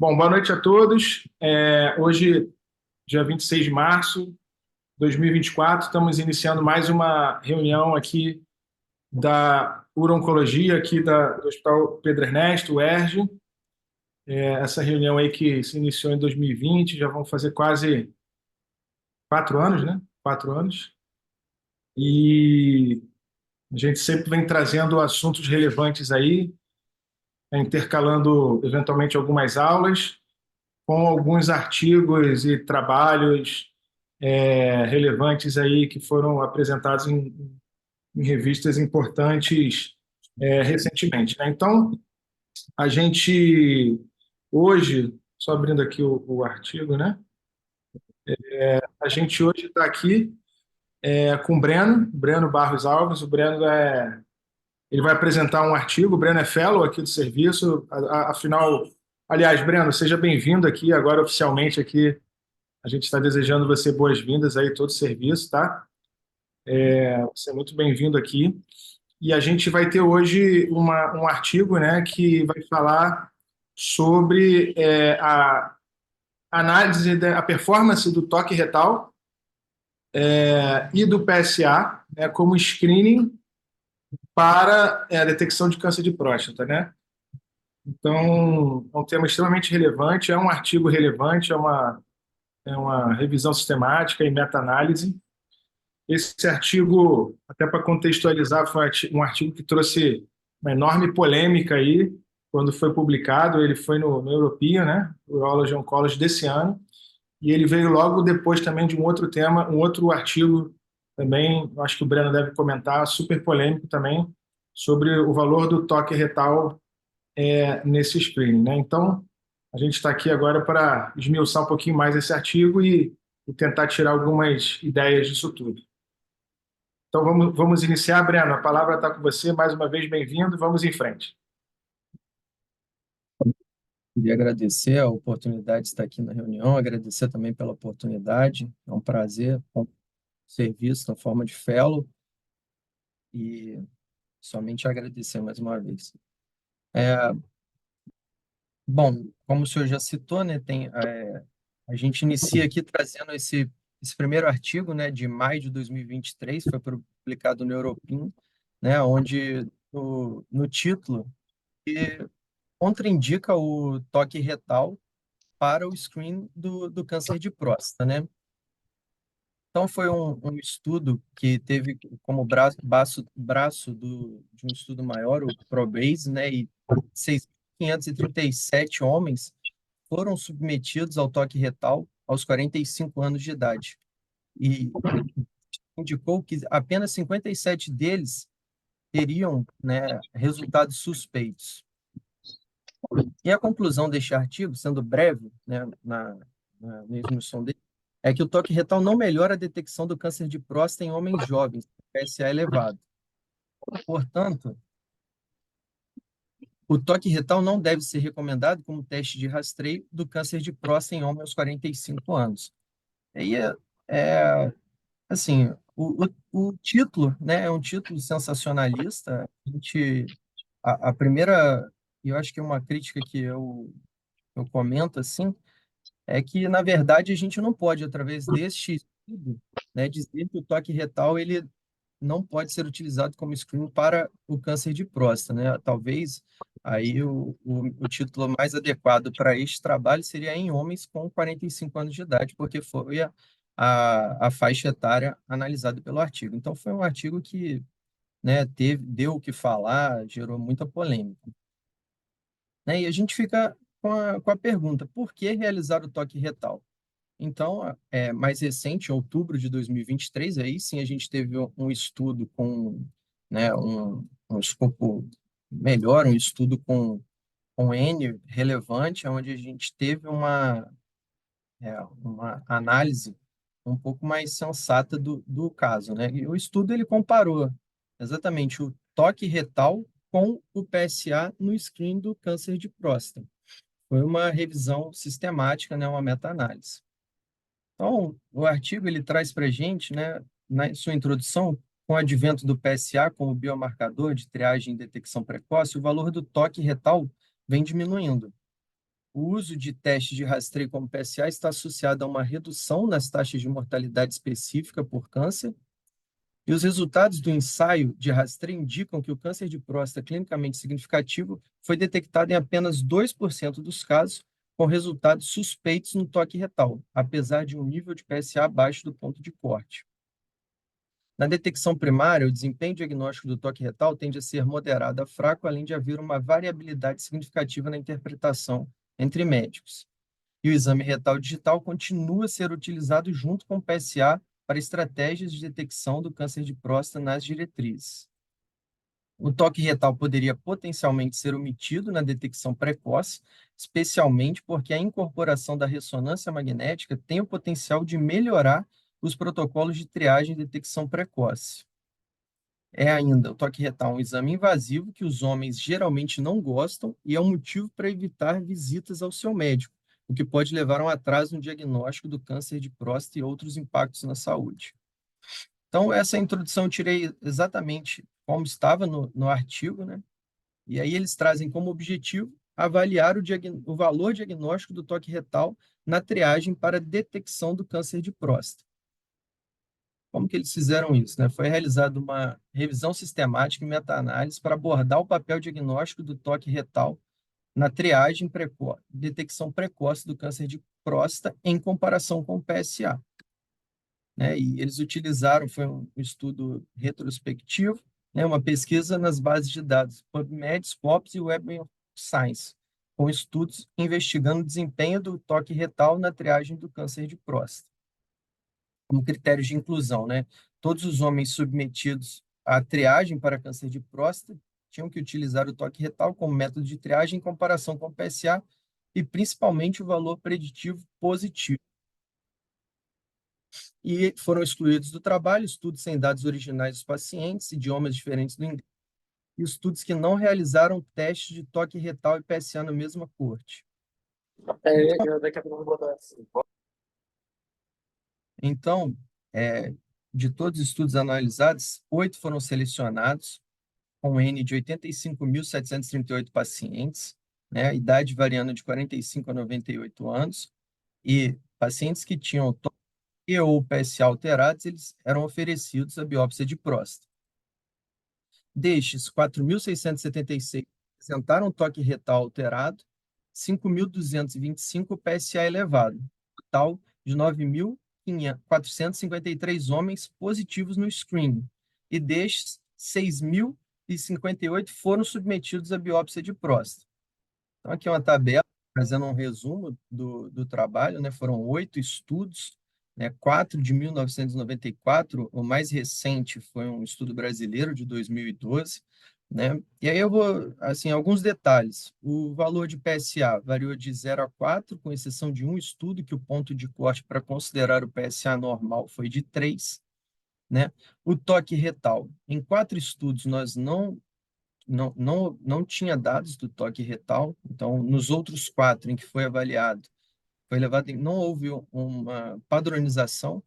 Bom, boa noite a todos. Hoje, dia 26 de março de 2024, estamos iniciando mais uma reunião aqui da Uro-Oncologia, aqui do Hospital Pedro Ernesto, UERJ. Essa reunião aí que se iniciou em 2020, já vão fazer quase 4 anos, né? 4 anos. E a gente sempre vem trazendo assuntos relevantes aí, intercalando eventualmente algumas aulas com alguns artigos e trabalhos relevantes aí que foram apresentados em revistas importantes recentemente, né? Então, a gente hoje, só abrindo aqui o artigo, né? A gente hoje está aqui com o Breno Barros Alves. O Breno ele vai apresentar um artigo. O Breno é fellow aqui do serviço. Afinal, aliás, Breno, seja bem-vindo aqui agora oficialmente aqui. A gente está desejando você boas-vindas aí todo o serviço, tá? Você é muito bem-vindo aqui. E a gente vai ter hoje um artigo, né, que vai falar sobre a análise da performance do toque retal e do PSA, né, como screening para a detecção de câncer de próstata, né? Então, é um tema extremamente relevante, é um artigo relevante, é uma revisão sistemática e meta-análise. Esse artigo, até para contextualizar, foi um artigo que trouxe uma enorme polêmica aí quando foi publicado. Ele foi no European, né, Urology Oncology desse ano, e ele veio logo depois também de um outro tema, um outro artigo também, acho que o Breno deve comentar, super polêmico também, sobre o valor do toque retal nesse screening, né? Então, a gente está aqui agora para esmiuçar um pouquinho mais esse artigo e tentar tirar algumas ideias disso tudo. Então vamos iniciar, Breno. A palavra está com você. Mais uma vez, bem-vindo. Vamos em frente. Queria agradecer a oportunidade de estar aqui na reunião, agradecer também pela oportunidade. É um prazer ser visto na forma de fellow e somente agradecer mais uma vez. Bom, como o senhor já citou, né, a gente inicia aqui trazendo esse primeiro artigo, né, de maio de 2023, foi publicado no European, né, onde no título contraindica o toque retal para o screen do câncer de próstata, né? Então, foi um estudo que teve como braço de um estudo maior, o ProBase, né? E 6.537 homens foram submetidos ao toque retal aos 45 anos de idade. E indicou que apenas 57 deles teriam, né, resultados suspeitos. E a conclusão deste artigo, sendo breve, né, na introdução dele, é que o toque retal não melhora a detecção do câncer de próstata em homens jovens, PSA elevado. Portanto, o toque retal não deve ser recomendado como teste de rastreio do câncer de próstata em homens aos 45 anos. E assim, o título, né, é um título sensacionalista. A primeira, eu acho que é uma crítica que eu comento assim, é que, na verdade, a gente não pode, através deste estudo, né, dizer que o toque retal ele não pode ser utilizado como screening para o câncer de próstata, né? Talvez aí o título mais adequado para este trabalho seria em homens com 45 anos de idade, porque foi a faixa etária analisada pelo artigo. Então, foi um artigo que, né, deu o que falar, gerou muita polêmica, né? E a gente fica com a pergunta, por que realizar o toque retal? Então, mais recente, em outubro de 2023, aí sim a gente teve um estudo com, né, um escopo melhor, um estudo com N relevante, onde a gente teve uma análise um pouco mais sensata do caso, né? E o estudo ele comparou exatamente o toque retal com o PSA no screening do câncer de próstata. Foi uma revisão sistemática, né, uma meta-análise. Então, o artigo ele traz para a gente, né, na sua introdução, com o advento do PSA como biomarcador de triagem e detecção precoce, o valor do toque retal vem diminuindo. o uso de testes de rastreio como PSA está associado a uma redução nas taxas de mortalidade específica por câncer, e os resultados do ensaio de rastreio indicam que o câncer de próstata clinicamente significativo foi detectado em apenas 2% dos casos, com resultados suspeitos no toque retal, apesar de um nível de PSA abaixo do ponto de corte. Na detecção primária, o desempenho diagnóstico do toque retal tende a ser moderado a fraco, além de haver uma variabilidade significativa na interpretação entre médicos. E o exame retal digital continua a ser utilizado junto com o PSA para estratégias de detecção do câncer de próstata nas diretrizes. O toque retal poderia potencialmente ser omitido na detecção precoce, especialmente porque a incorporação da ressonância magnética tem o potencial de melhorar os protocolos de triagem e detecção precoce. É ainda o toque retal um exame invasivo que os homens geralmente não gostam e é um motivo para evitar visitas ao seu médico, o que pode levar a um atraso no diagnóstico do câncer de próstata e outros impactos na saúde. Então, essa introdução eu tirei exatamente como estava no artigo, né? E aí eles trazem como objetivo avaliar o valor diagnóstico do toque retal na triagem para detecção do câncer de próstata. Como que eles fizeram isso, né? Foi realizada uma revisão sistemática e meta-análise para abordar o papel diagnóstico do toque retal na triagem detecção precoce do câncer de próstata em comparação com o PSA, né? E eles utilizaram, foi um estudo retrospectivo, né? Uma pesquisa nas bases de dados PubMed, SCOPS e Web of Science, com estudos investigando o desempenho do toque retal na triagem do câncer de próstata como critérios de inclusão, né? Todos os homens submetidos à triagem para câncer de próstata tinham que utilizar o toque retal como método de triagem em comparação com o PSA e principalmente o valor preditivo positivo. E foram excluídos do trabalho estudos sem dados originais dos pacientes, idiomas diferentes do inglês, e estudos que não realizaram testes de toque retal e PSA na mesma corte. Então, é, de todos os estudos analisados, 8 foram selecionados, com N de 85.738 pacientes, né, idade variando de 45 a 98 anos, e pacientes que tinham TOC e ou PSA alterados, eles eram oferecidos a biópsia de próstata. Destes, 4.676 apresentaram toque retal alterado, 5.225 PSA elevado, total de 9.453 homens positivos no screening, e destes, 6.058 foram submetidos à biópsia de próstata. Então, aqui é uma tabela fazendo um resumo do trabalho, né? Foram 8 estudos, né? 4 de 1994, o mais recente foi um estudo brasileiro de 2012, né? E aí eu vou, assim, alguns detalhes. O valor de PSA variou de 0 a 4, com exceção de um estudo que o ponto de corte para considerar o PSA normal foi de 3, né? O toque retal. Em 4 estudos, nós não tinha dados do toque retal, então, nos outros 4 em que foi avaliado, foi levado não houve uma padronização,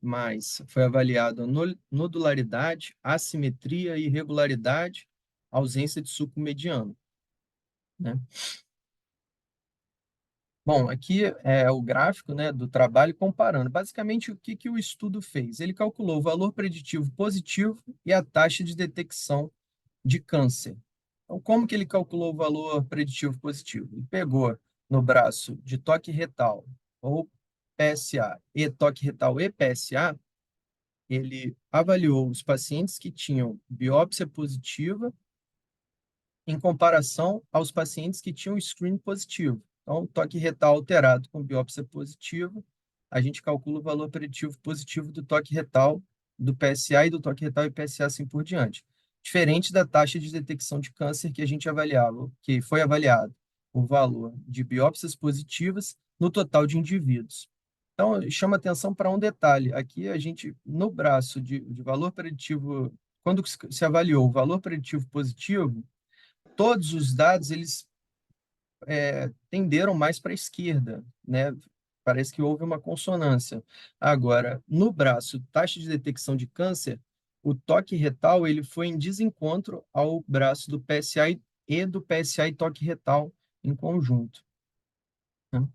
mas foi avaliado nodularidade, assimetria, irregularidade, ausência de suco mediano, né? Bom, aqui é o gráfico, né, do trabalho comparando. Basicamente, o que o estudo fez? Ele calculou o valor preditivo positivo e a taxa de detecção de câncer. Então, como que ele calculou o valor preditivo positivo? Ele pegou no braço de toque retal ou PSA e toque retal e PSA, ele avaliou os pacientes que tinham biópsia positiva em comparação aos pacientes que tinham screen positivo. Então, toque retal alterado com biópsia positiva, a gente calcula o valor preditivo positivo do toque retal, do PSA e do toque retal e PSA assim por diante. Diferente da taxa de detecção de câncer que a gente avaliava, que foi avaliado o valor de biópsias positivas no total de indivíduos. Então, chama atenção para um detalhe. Aqui a gente, no braço de valor preditivo, quando se avaliou o valor preditivo positivo, todos os dados eles tenderam mais para a esquerda, né? Parece que houve uma consonância. Agora, no braço, taxa de detecção de câncer, o toque retal ele foi em desencontro ao braço do PSA e do PSA e toque retal em conjunto. né?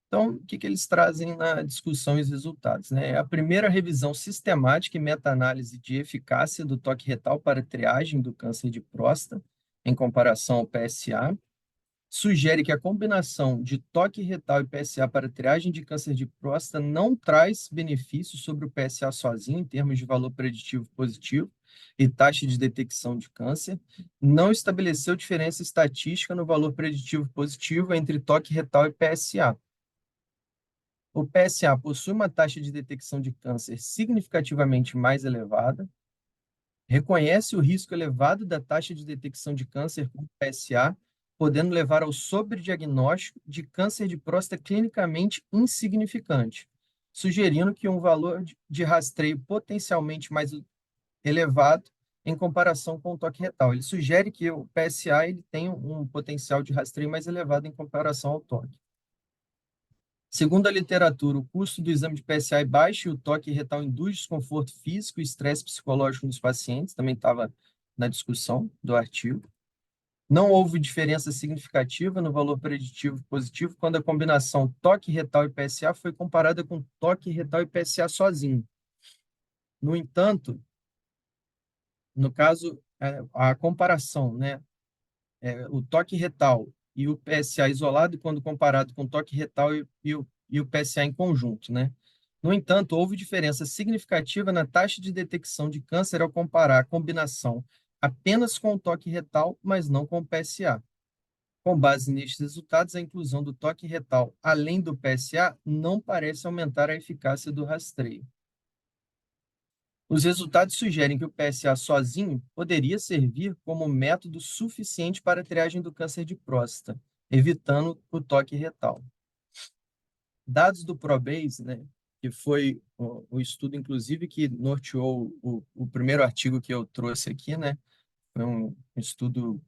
Então, o que que eles trazem na discussão e os resultados, né? É a primeira revisão sistemática e meta-análise de eficácia do toque retal para triagem do câncer de próstata, em comparação ao PSA. Sugere que a combinação de toque retal e PSA para triagem de câncer de próstata não traz benefícios sobre o PSA sozinho, em termos de valor preditivo positivo e taxa de detecção de câncer. Não estabeleceu diferença estatística no valor preditivo positivo entre toque retal e PSA. O PSA possui uma taxa de detecção de câncer significativamente mais elevada, reconhece o risco elevado da taxa de detecção de câncer com PSA, podendo levar ao sobrediagnóstico de câncer de próstata clinicamente insignificante, sugerindo que um valor de rastreio potencialmente mais elevado em comparação com o toque retal. Ele sugere que o PSA ele tem um potencial de rastreio mais elevado em comparação ao toque. Segundo a literatura, o custo do exame de PSA é baixo e o toque retal induz desconforto físico e estresse psicológico nos pacientes, também estava na discussão do artigo. Não houve diferença significativa no valor preditivo positivo quando a combinação toque retal e PSA foi comparada com toque retal e PSA sozinho. No entanto, no caso, a comparação, né, o toque retal e o PSA isolado quando comparado com o toque retal e o PSA em conjunto, né? No entanto, houve diferença significativa na taxa de detecção de câncer ao comparar a combinação apenas com o toque retal, mas não com o PSA. Com base nestes resultados, a inclusão do toque retal além do PSA não parece aumentar a eficácia do rastreio. Os resultados sugerem que o PSA sozinho poderia servir como método suficiente para a triagem do câncer de próstata, evitando o toque retal. Dados do ProBase, né, que foi o estudo, inclusive, que norteou o primeiro artigo que eu trouxe aqui, né, foi um estudo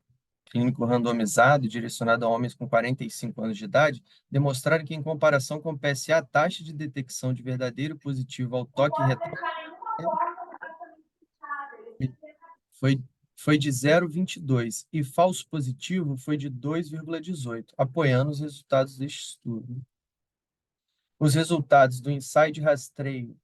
clínico randomizado, direcionado a homens com 45 anos de idade, demonstraram que, em comparação com o PSA, a taxa de detecção de verdadeiro positivo ao toque retal foi, foi de 0,22 e falso positivo foi de 2,18, apoiando os resultados deste estudo. Os resultados do ensaio de rastreio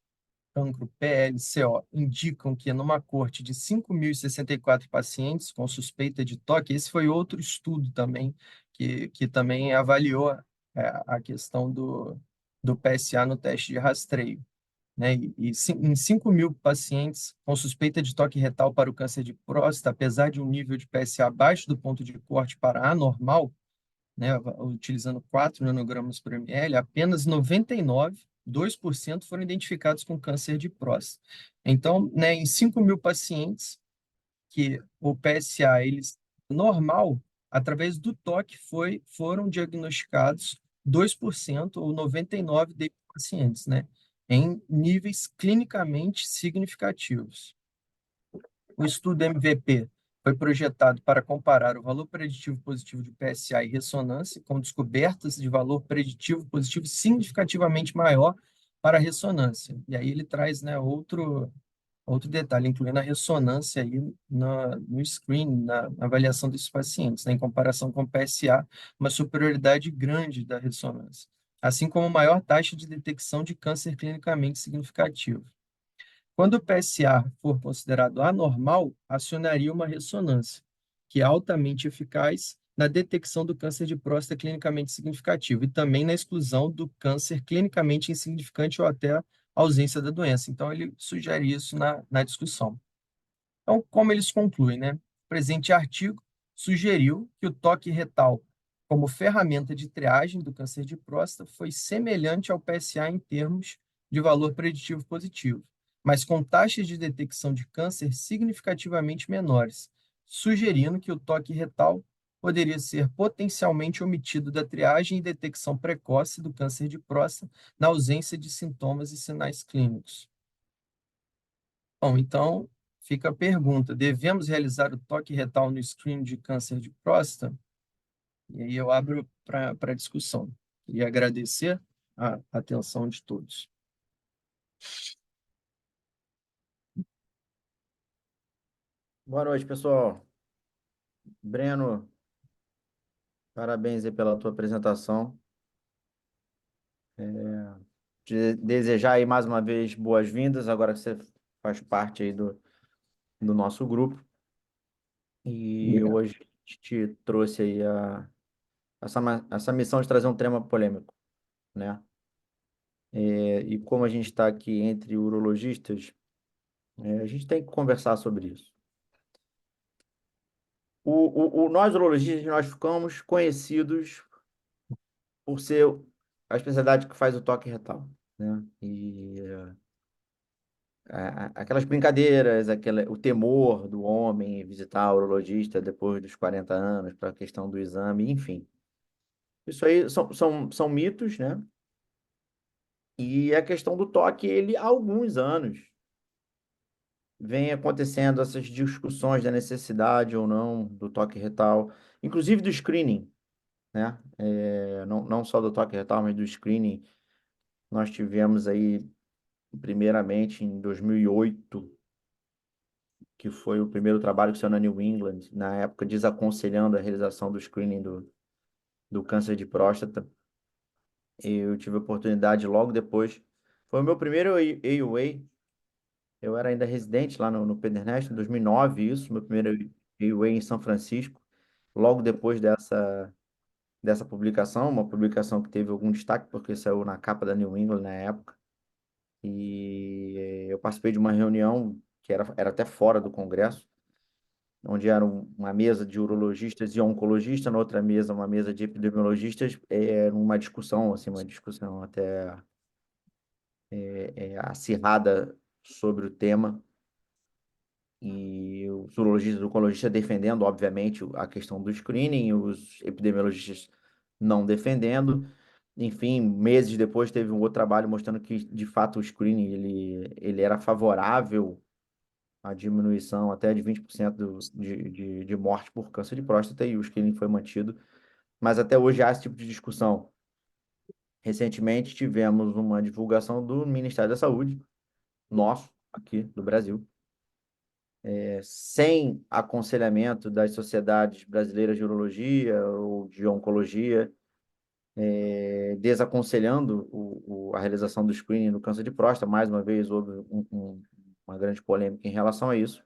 cancro PLCO indicam que numa corte de 5.064 pacientes com suspeita de toque, esse foi outro estudo também, que também avaliou a questão do PSA no teste de rastreio, né? Em 5.000 pacientes com suspeita de toque retal para o câncer de próstata, apesar de um nível de PSA abaixo do ponto de corte para anormal, né, utilizando 4 nanogramas por ml, apenas 99, 2% foram identificados com câncer de próstata. Então, né, em 5.000 pacientes que o PSA eles, normal, através do toque, foram diagnosticados 2% ou 99 desses pacientes, né, em níveis clinicamente significativos. O estudo MVP foi projetado para comparar o valor preditivo positivo de PSA e ressonância com descobertas de valor preditivo positivo significativamente maior para a ressonância. E aí ele traz, né, outro detalhe, incluindo a ressonância aí no screen, na avaliação desses pacientes, né, em comparação com o PSA, uma superioridade grande da ressonância, assim como maior taxa de detecção de câncer clinicamente significativo. Quando o PSA for considerado anormal, acionaria uma ressonância, que é altamente eficaz na detecção do câncer de próstata clinicamente significativo e também na exclusão do câncer clinicamente insignificante ou até a ausência da doença. Então, ele sugere isso na discussão. Então, como eles concluem, né? O presente artigo sugeriu que o toque retal, como ferramenta de triagem do câncer de próstata, foi semelhante ao PSA em termos de valor preditivo positivo, mas com taxas de detecção de câncer significativamente menores, sugerindo que o toque retal poderia ser potencialmente omitido da triagem e detecção precoce do câncer de próstata na ausência de sintomas e sinais clínicos. Bom, então fica a pergunta: devemos realizar o toque retal no screening de câncer de próstata? E aí eu abro para discussão. Queria agradecer a atenção de todos. Boa noite, pessoal. Breno, parabéns aí pela tua apresentação. Desejar aí mais uma vez boas-vindas, agora que você faz parte aí do nosso grupo. E Obrigado. hoje a gente te trouxe aí essa missão de trazer um tema polêmico, né? E como a gente está aqui entre urologistas, a gente tem que conversar sobre isso. Nós urologistas, nós ficamos conhecidos por ser a especialidade que faz o toque retal, né? E aquelas brincadeiras, o temor do homem visitar o urologista depois dos 40 anos para a questão do exame, enfim. Isso aí são mitos, né? E a questão do toque, ele há alguns anos vem acontecendo essas discussões da necessidade ou não do toque retal, inclusive do screening, né? Não só do toque retal, mas do screening. Nós tivemos aí, primeiramente, em 2008, que foi o primeiro trabalho que saiu na New England, na época desaconselhando a realização do screening do câncer de próstata. Eu tive a oportunidade logo depois. Foi o meu primeiro AUA. Eu era ainda residente lá no Pedernest, em 2009, isso, meu primeiro AUA em São Francisco. Logo depois dessa publicação, uma publicação que teve algum destaque, porque saiu na capa da New England na época. E eu participei de uma reunião que era até fora do Congresso, onde era uma mesa de urologistas e oncologistas, na outra mesa uma mesa de epidemiologistas, numa discussão, assim, uma discussão até acirrada sobre o tema, e os urologistas e oncologistas defendendo, obviamente, a questão do screening, os epidemiologistas não defendendo. Enfim, meses depois teve um outro trabalho mostrando que, de fato, o screening ele era favorável à diminuição até de 20% de morte por câncer de próstata, e o screening foi mantido. Mas até hoje há esse tipo de discussão. Recentemente tivemos uma divulgação do Ministério da Saúde, nosso, aqui do Brasil, sem aconselhamento das sociedades brasileiras de urologia ou de oncologia, desaconselhando a realização do screening no câncer de próstata. Mais uma vez, houve uma grande polêmica em relação a isso.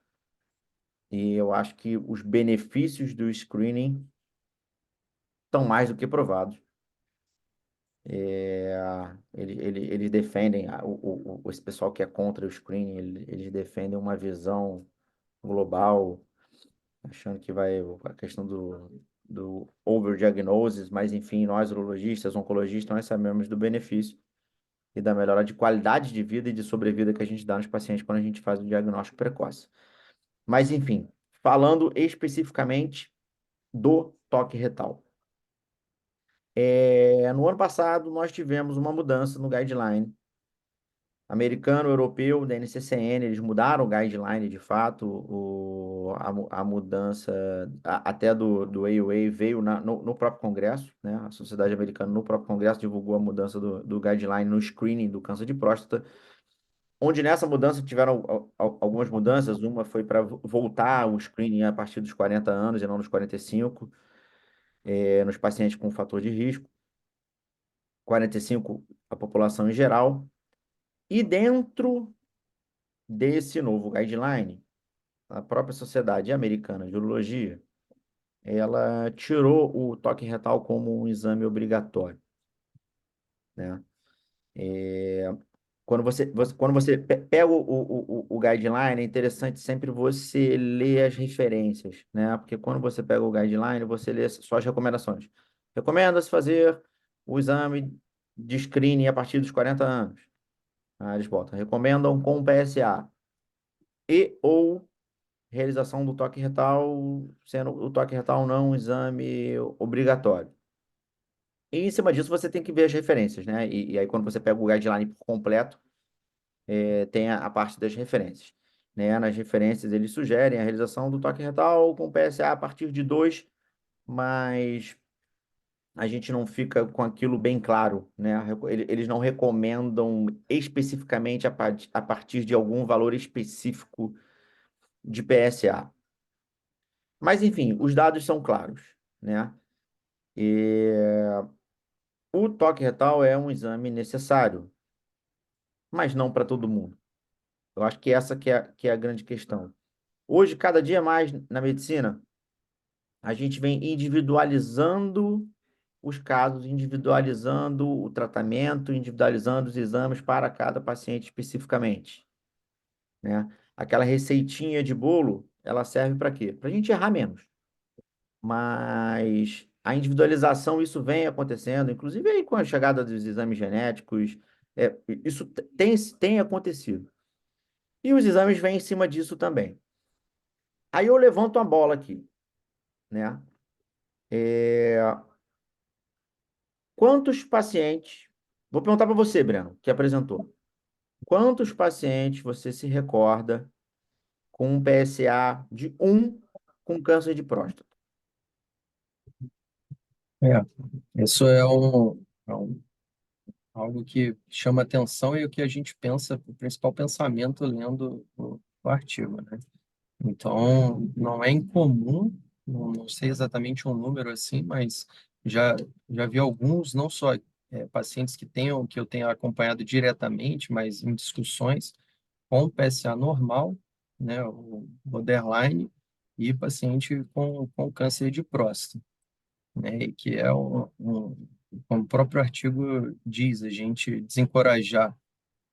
E eu acho que os benefícios do screening estão mais do que provados. Eles defendem, esse pessoal que é contra o screening, eles defendem uma visão global, achando que vai a questão do overdiagnosis, mas enfim, nós urologistas, oncologistas, nós sabemos do benefício e da melhora de qualidade de vida e de sobrevida que a gente dá nos pacientes quando a gente faz o diagnóstico precoce. Mas enfim, falando especificamente do toque retal. No ano passado, nós tivemos uma mudança no guideline americano, europeu, da NCCN. Eles mudaram o guideline de fato. A mudança até do AUA veio no próprio Congresso, né? A Sociedade Americana, no próprio Congresso, divulgou a mudança do guideline no screening do câncer de próstata, onde nessa mudança tiveram algumas mudanças. Uma foi para voltar o screening a partir dos 40 anos e não nos 45, nos pacientes com fator de risco. 45 a população em geral. E dentro desse novo guideline, a própria Sociedade Americana de Urologia, ela tirou o toque retal como um exame obrigatório, né? Quando você pega o guideline, é interessante sempre você ler as referências, né? Porque quando você pega o guideline, você lê só as recomendações. Recomenda-se fazer o exame de screening a partir dos 40 anos. Eles botam, recomendam com PSA e ou realização do toque retal, sendo o toque retal não um exame obrigatório. E em cima disso você tem que ver as referências, né? E aí quando você pega o guideline por completo, tem a parte das referências. Né? Nas referências eles sugerem a realização do toque retal com PSA a partir de 2, mas a gente não fica com aquilo bem claro, né? Eles não recomendam especificamente a partir de algum valor específico de PSA. Mas, enfim, os dados são claros, né? o toque retal é um exame necessário, mas não para todo mundo. Eu acho que essa que é a grande questão. Hoje, cada dia mais na medicina, a gente vem individualizando os casos, individualizando o tratamento, individualizando os exames para cada paciente especificamente, né? Aquela receitinha de bolo, ela serve para quê? Para a gente errar menos. Mas a individualização, isso vem acontecendo, inclusive aí com a chegada dos exames genéticos, isso tem acontecido. E os exames vêm em cima disso também. Aí eu levanto a bola aqui, né? É, Quantos pacientes, vou perguntar para você, Breno, que apresentou, quantos pacientes você se recorda com um PSA de 1 com câncer de próstata? É, isso é algo que chama atenção e o que a gente pensa, o principal pensamento lendo o artigo, né? Então, não é incomum, não sei exatamente um número assim, mas já, já vi alguns, não só pacientes que eu tenho acompanhado diretamente, mas em discussões com PSA normal, né, o borderline, e paciente com câncer de próstata, né, e que é como o próprio artigo diz, a gente desencorajar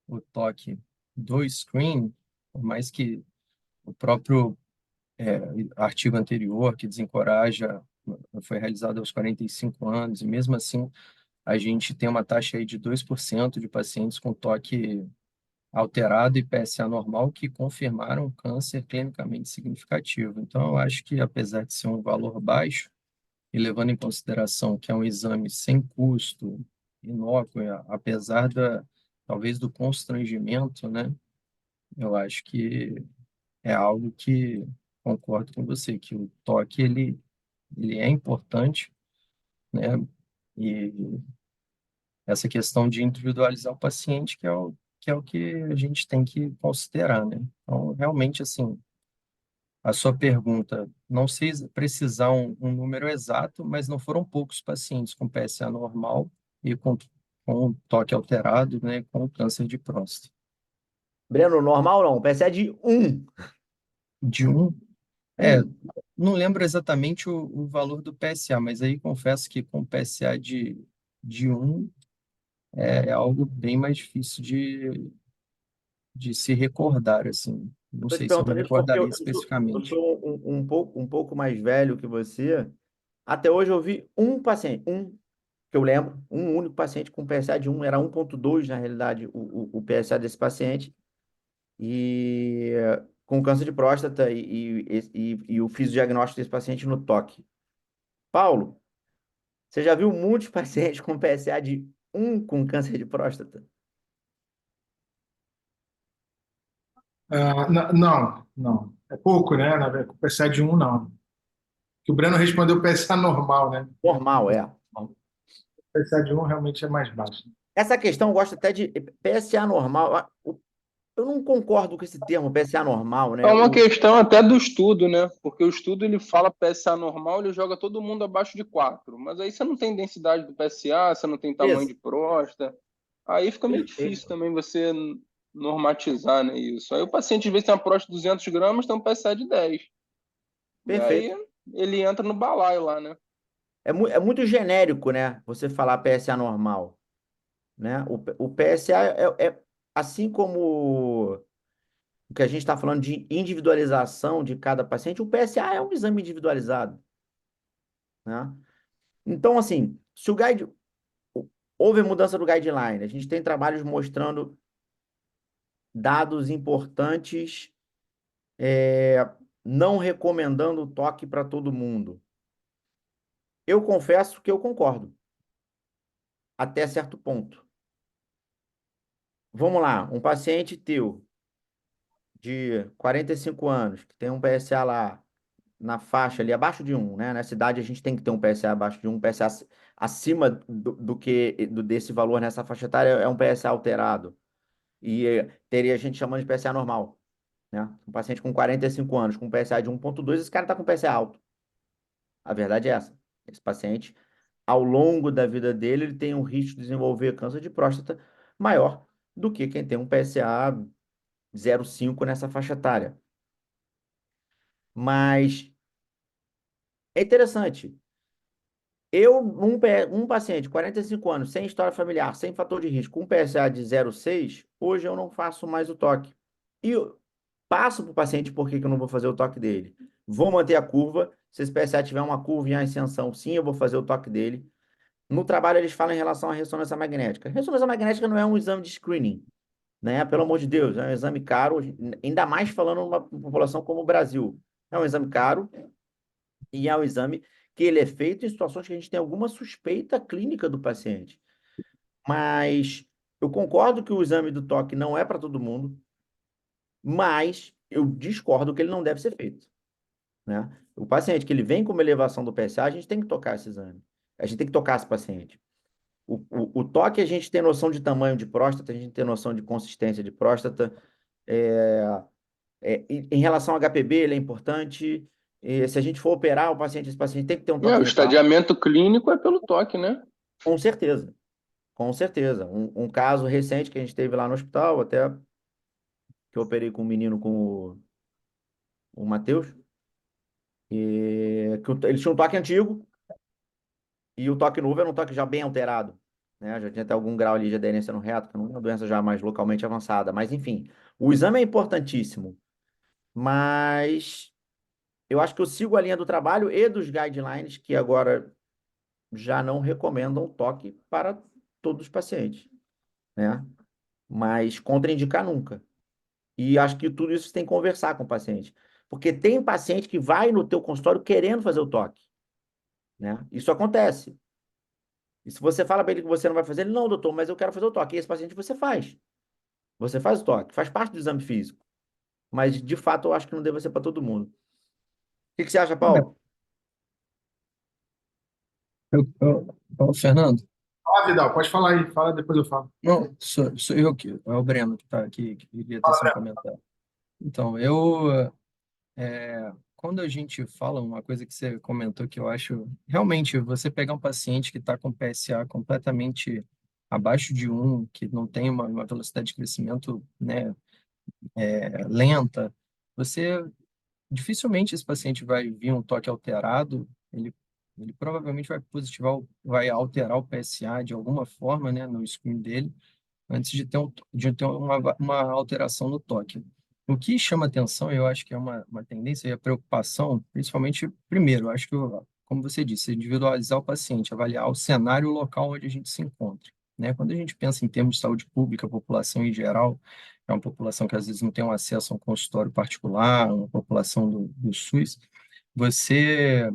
o toque do screen, por mais que o próprio artigo anterior que desencoraja foi realizado aos 45 anos, e mesmo assim a gente tem uma taxa aí de 2% de pacientes com toque alterado e PSA normal que confirmaram câncer clinicamente significativo. Então, eu acho que, apesar de ser um valor baixo, e levando em consideração que é um exame sem custo, inócuo, apesar talvez do constrangimento, né? Eu acho que é algo que concordo com você, que o toque ele é importante, né? E essa questão de individualizar o paciente que é o que a gente tem que considerar, né? Então, realmente, assim, a sua pergunta, não sei precisar um número exato, mas não foram poucos pacientes com PSA normal e com toque alterado, né? Com câncer de próstata. Breno, normal não, PSA de 1. De um, é, 1. não lembro exatamente o valor do PSA, mas aí confesso que com PSA de um é algo bem mais difícil de se recordar, assim. Não Estou te sei se eu me perguntando isso porque recordaria eu especificamente. sou um pouco mais velho que você. Até hoje eu vi um paciente, que eu lembro, um único paciente com PSA de 1, era 1,2 na realidade o PSA desse paciente, e com câncer de próstata, e eu fiz o diagnóstico desse paciente no toque. Paulo, você já viu muitos pacientes com PSA de 1 com câncer de próstata? Não, não. É pouco, né? Na verdade, com PSA de um não. Que o Breno respondeu PSA normal, né? Normal, é. O PSA de um realmente é mais baixo. Essa questão eu gosto até de PSA normal. Eu não concordo com esse termo, PSA normal, É né? uma questão até do estudo, né? Porque o estudo ele fala PSA normal, ele joga todo mundo abaixo de 4. Mas aí você não tem densidade do PSA, você não tem tamanho Ex- de próstata. Aí fica meio difícil Perfeito, também você normatizar, né, isso. Aí o paciente, às vezes, tem uma próstata de 200 gramas, tem um PSA de 10. E aí perfeito. ele entra no balaio lá, né? É muito genérico, né? Você falar PSA normal, né? O PSA assim como o que a gente está falando de individualização de cada paciente, o PSA é um exame individualizado, né? Então, assim, se houve mudança do guideline, a gente tem trabalhos mostrando dados importantes, não recomendando o toque para todo mundo. Eu confesso que eu concordo, até certo ponto. Vamos lá, um paciente teu de 45 anos, que tem um PSA lá na faixa ali, abaixo de 1, né? Nessa idade a gente tem que ter um PSA abaixo de 1, PSA acima desse valor nessa faixa etária é um PSA alterado. E teria a gente chamando de PSA normal, né? Um paciente com 45 anos, com PSA de 1,2, esse cara tá com PSA alto. A verdade é essa. Esse paciente ao longo da vida dele, ele tem um risco de desenvolver câncer de próstata maior do que quem tem um PSA 0,5 nessa faixa etária. Mas é interessante. Um paciente, 45 anos, sem história familiar, sem fator de risco, com PSA de 0,6, hoje eu não faço mais o toque. E eu passo para o paciente por que que eu não vou fazer o toque dele. Vou manter a curva. Se esse PSA tiver uma curva em ascensão, sim, eu vou fazer o toque dele. No trabalho, eles falam em relação à ressonância magnética. Ressonância magnética não é um exame de screening, né? Pelo amor de Deus, é um exame caro, ainda mais falando numa população como o Brasil. É um exame caro e é um exame que ele é feito em situações que a gente tem alguma suspeita clínica do paciente. Mas eu concordo que o exame do toque não é para todo mundo, mas eu discordo que ele não deve ser feito, né? O paciente que ele vem com uma elevação do PSA, a gente tem que tocar esse exame. A gente tem que tocar esse paciente. O toque, a gente tem noção de tamanho de próstata, a gente tem noção de consistência de próstata. Em relação ao HPB, ele é importante. Se a gente for operar o paciente, esse paciente tem que ter um O toque retal. estadiamento clínico é pelo toque, né? Com certeza, com certeza. Um caso recente que a gente teve lá no hospital, até que eu operei com um menino, com o Matheus, ele tinha um toque antigo e o toque novo era um toque já bem alterado, né? Já tinha até algum grau ali de aderência no reto, que não é uma doença já mais localmente avançada. Mas, enfim, o exame é importantíssimo, mas eu acho que eu sigo a linha do trabalho e dos guidelines, que agora já não recomendam toque para todos os pacientes, né? Mas contraindicar nunca. E acho que tudo isso você tem que conversar com o paciente. Porque tem paciente que vai no teu consultório querendo fazer o toque, né? Isso acontece. E se você fala para ele que você não vai fazer, ele, não, doutor, mas eu quero fazer o toque. E esse paciente você faz. Você faz o toque, faz parte do exame físico. Mas, de fato, eu acho que não deve ser para todo mundo. O que você acha, É, Paulo? Fernando, Fala, Vidal, pode falar aí, fala, depois eu falo. não, sou eu que, é o Breno que está aqui, que queria Fala, tecer um Breno. comentário. Então, quando a gente fala uma coisa que você comentou que eu acho, realmente, você pegar um paciente que está com PSA completamente abaixo de 1, que não tem uma velocidade de crescimento, né, lenta, você dificilmente esse paciente vai vir um toque alterado, ele provavelmente vai positivar, vai alterar o PSA de alguma forma, né, no screen dele, antes de ter uma alteração no toque. O que chama atenção, eu acho que é uma tendência e a preocupação, principalmente, primeiro, eu acho que, como você disse, individualizar o paciente, avaliar o cenário local onde a gente se encontra, né? Quando a gente pensa em termos de saúde pública, a população em geral, é uma população que às vezes não tem um acesso a um consultório particular, uma população do SUS, você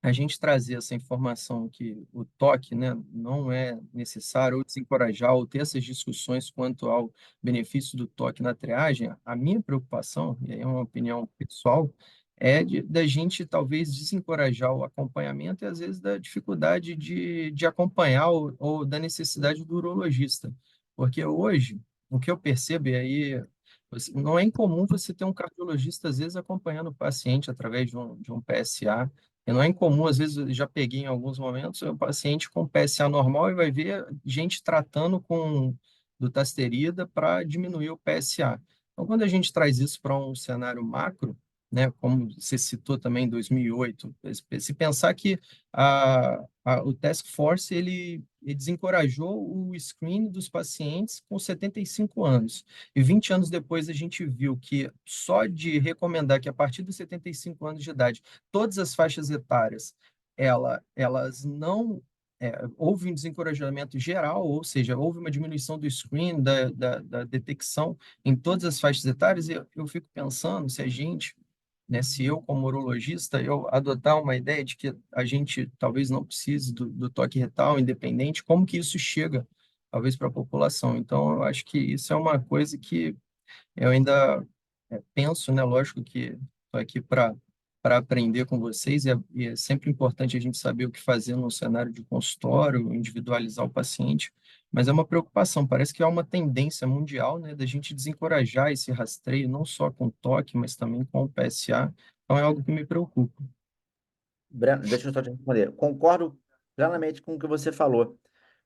a gente trazer essa informação que o toque, né, não é necessário, ou desencorajar, ou ter essas discussões quanto ao benefício do toque na triagem, a minha preocupação, e aí é uma opinião pessoal, é da gente talvez desencorajar o acompanhamento e às vezes da dificuldade de acompanhar ou da necessidade do urologista. Porque hoje, o que eu percebo, e aí não é incomum você ter um cardiologista às vezes acompanhando o paciente através de um PSA, e não é incomum, às vezes eu já peguei em alguns momentos o paciente com PSA normal e vai ver gente tratando com dutasterida para diminuir o PSA. Então, quando a gente traz isso para um cenário macro, né, como você citou também em 2008, se pensar que o Task Force ele desencorajou o screening dos pacientes com 75 anos. E 20 anos depois a gente viu que só de recomendar que a partir dos 75 anos de idade todas as faixas etárias, elas não houve um desencorajamento geral, ou seja, houve uma diminuição do screen, da detecção em todas as faixas etárias, e eu fico pensando se a gente, né, se eu, como urologista, eu adotar uma ideia de que a gente talvez não precise do toque retal independente, como que isso chega, talvez, para a população. Então, eu acho que isso é uma coisa que eu ainda penso, né? Lógico que estou aqui para aprender com vocês e é sempre importante a gente saber o que fazer no cenário de consultório, individualizar o paciente, mas é uma preocupação. Parece que há uma tendência mundial, né, da gente desencorajar esse rastreio, não só com toque, mas também com o PSA. Então é algo que me preocupa. Breno, deixa eu só te responder. Concordo plenamente com o que você falou.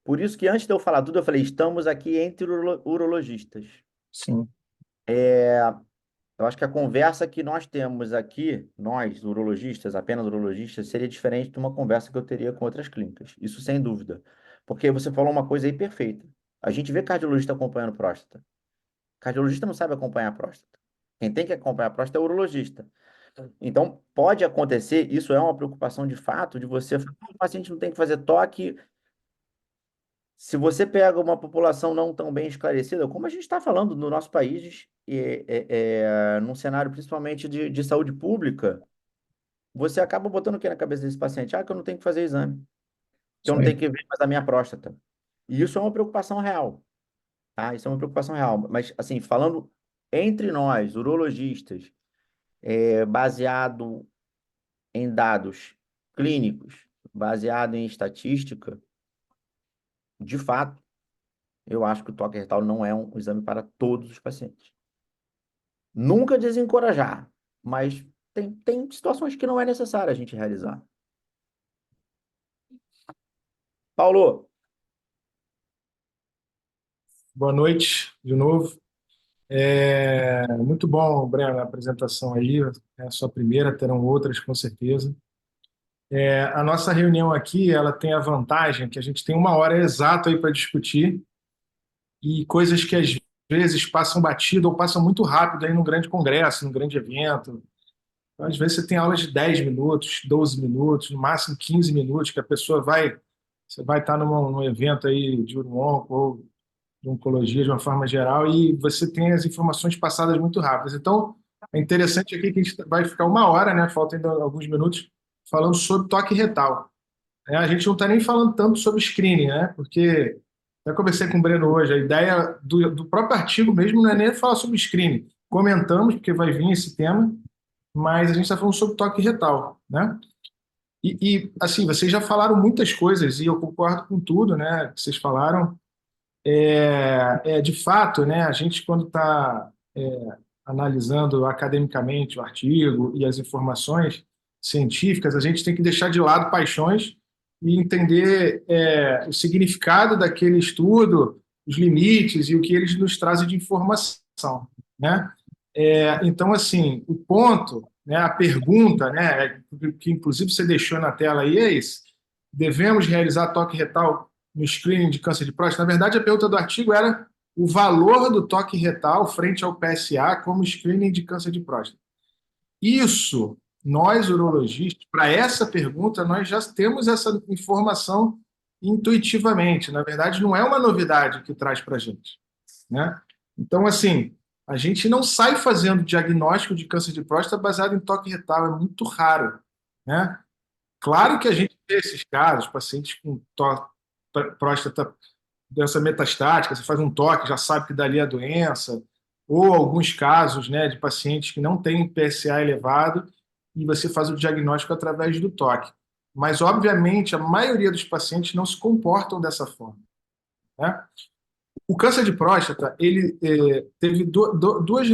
Por isso que antes de eu falar tudo, eu falei, estamos aqui entre urologistas. Sim, Eu acho que a conversa que nós temos aqui, nós, urologistas, apenas urologistas, seria diferente de uma conversa que eu teria com outras clínicas. Isso sem dúvida. Porque você falou uma coisa aí perfeita. A gente vê cardiologista acompanhando próstata. Cardiologista não sabe acompanhar a próstata. Quem tem que acompanhar a próstata é o urologista. Então, pode acontecer, isso é uma preocupação de fato, de você falar, "Ah, o paciente não tem que fazer toque." Se você pega uma população não tão bem esclarecida, como a gente está falando no nosso país, num cenário principalmente de saúde pública, você acaba botando o que na cabeça desse paciente? Ah, que eu não tenho que fazer exame, que eu isso não aí. tenho que ver mais a minha próstata. E isso é uma preocupação real, tá? Isso é uma preocupação real. Mas, assim, falando entre nós, urologistas, baseado em dados clínicos, baseado em estatística, de fato, eu acho que o toque retal não é um exame para todos os pacientes. Nunca desencorajar, mas tem situações que não é necessário a gente realizar. Paulo, Boa noite, de novo. Muito bom, Breno, a apresentação aí. É a sua primeira, terão outras com certeza. A nossa reunião aqui, ela tem a vantagem que a gente tem uma hora exata aí para discutir e coisas que às vezes passam batido ou passam muito rápido aí num grande congresso, num grande evento. Então, às vezes você tem aulas de 10 minutos, 12 minutos, no máximo 15 minutos, que a pessoa você vai estar num evento aí de uronco ou de oncologia de uma forma geral e você tem as informações passadas muito rápidas. Então, é interessante aqui que a gente vai ficar uma hora, né? Faltam ainda alguns minutos, falando sobre toque retal. A gente não está nem falando tanto sobre screening, né? Porque eu conversei com o Breno hoje, a ideia do próprio artigo mesmo não é nem falar sobre screening. Comentamos, porque vai vir esse tema, mas a gente está falando sobre toque retal, né? Assim, vocês já falaram muitas coisas e eu concordo com tudo, né, que vocês falaram. De fato, né, a gente quando está analisando academicamente o artigo e as informações científicas, a gente tem que deixar de lado paixões e entender o significado daquele estudo, os limites e o que eles nos trazem de informação, né? Então, assim, o ponto, né, a pergunta, né, que inclusive você deixou na tela aí é esse: devemos realizar toque retal no screening de câncer de próstata? Na verdade, a pergunta do artigo era o valor do toque retal frente ao PSA como screening de câncer de próstata. Isso, nós urologistas, para essa pergunta, nós já temos essa informação intuitivamente. Na verdade, não é uma novidade que traz para a gente, né? Então, assim, a gente não sai fazendo diagnóstico de câncer de próstata baseado em toque retal, é muito raro, né? Claro que a gente vê esses casos, pacientes com próstata, doença metastática, você faz um toque, já sabe que dali é a doença, ou alguns casos, né, de pacientes que não têm PSA elevado e você faz o diagnóstico através do toque. Mas, obviamente, a maioria dos pacientes não se comportam dessa forma, né? O câncer de próstata, ele teve duas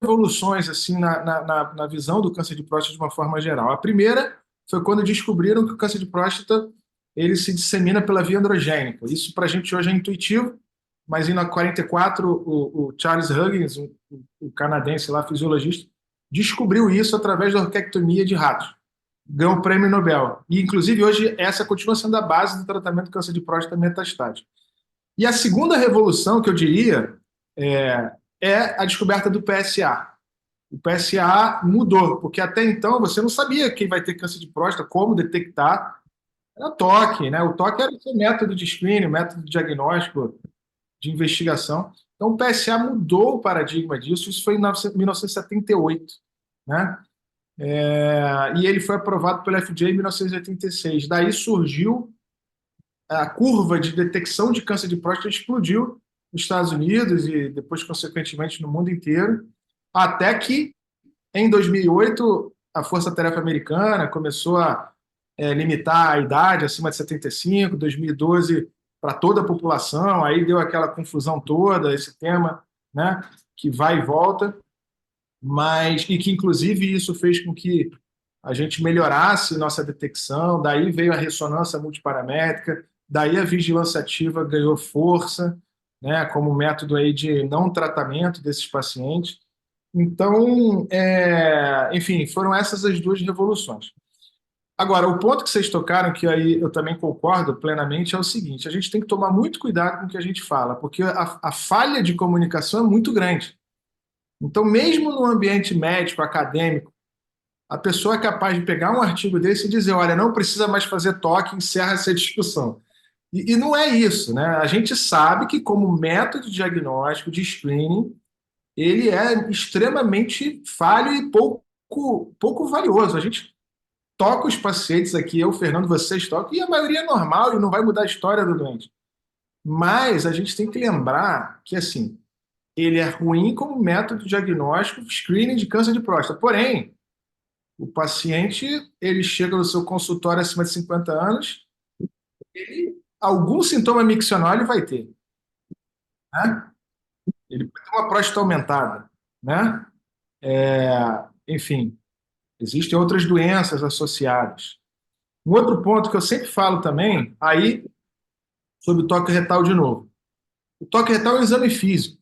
revoluções assim na visão do câncer de próstata de uma forma geral. A primeira foi quando descobriram que o câncer de próstata ele se dissemina pela via androgênica. Isso para a gente hoje é intuitivo, mas em 1944 o Charles Huggins, o canadense lá, fisiologista, descobriu isso através da orquiectomia de ratos. Ganhou o prêmio Nobel. E, inclusive, hoje essa continua sendo a base do tratamento do câncer de próstata metastático. E a segunda revolução, que eu diria, é a descoberta do PSA. O PSA mudou, porque até então você não sabia quem vai ter câncer de próstata, como detectar. Era toque, né? O toque era o método de screening, método de diagnóstico, de investigação. Então, o PSA mudou o paradigma disso, isso foi em 1978, né? E ele foi aprovado pelo FDA em 1986. Daí surgiu a curva de detecção de câncer de próstata, explodiu nos Estados Unidos e depois, consequentemente, no mundo inteiro, até que, em 2008, a Força Tarefa Americana começou a limitar a idade acima de 75, 2012 para toda a população, aí deu aquela confusão toda, esse tema, né, que vai e volta, e que, inclusive, isso fez com que a gente melhorasse nossa detecção, daí veio a ressonância multiparamétrica, daí a vigilância ativa ganhou força, né, como método aí de não tratamento desses pacientes. Então, enfim, foram essas as duas revoluções. Agora, o ponto que vocês tocaram, que aí eu também concordo plenamente, é o seguinte: a gente tem que tomar muito cuidado com o que a gente fala, porque a falha de comunicação é muito grande. Então, mesmo no ambiente médico, acadêmico, a pessoa é capaz de pegar um artigo desse e dizer, olha, não precisa mais fazer toque, encerra essa discussão. E não é isso, né? A gente sabe que como método de diagnóstico, de screening, ele é extremamente falho e pouco valioso. A gente toca os pacientes aqui, eu, Fernando, vocês tocam, e a maioria é normal e não vai mudar a história do doente. Mas a gente tem que lembrar que, assim, ele é ruim como método diagnóstico, screening de câncer de próstata. Porém, o paciente, ele chega no seu consultório acima de 50 anos, algum sintoma miccional ele vai ter, né? Ele vai ter uma próstata aumentada, né? Enfim, existem outras doenças associadas. Um outro ponto que eu sempre falo também, aí, sobre o toque retal de novo. O toque retal é um exame físico.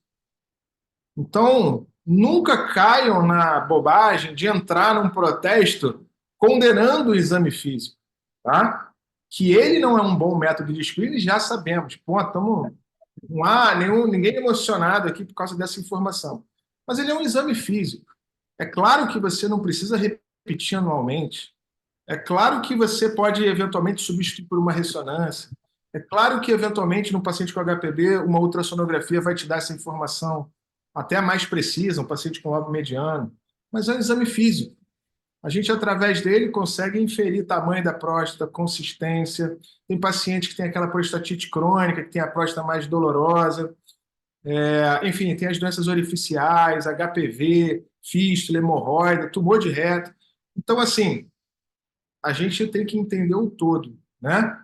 Então, nunca caiam na bobagem de entrar num protesto condenando o exame físico, tá? Que ele não é um bom método de screening, já sabemos. Pô, não há ninguém emocionado aqui por causa dessa informação. Mas ele é um exame físico. É claro que você não precisa repetir anualmente. É claro que você pode, eventualmente, substituir por uma ressonância. É claro que, eventualmente, no paciente com HPV, uma ultrassonografia vai te dar essa informação até mais precisa, um paciente com lobo mediano. Mas é um exame físico. A gente, através dele, consegue inferir tamanho da próstata, consistência. Tem paciente que tem aquela prostatite crônica, que tem a próstata mais dolorosa. Enfim, tem as doenças orificiais, HPV, fístula, hemorroida, tumor de reto. Então, assim, a gente tem que entender o todo, né?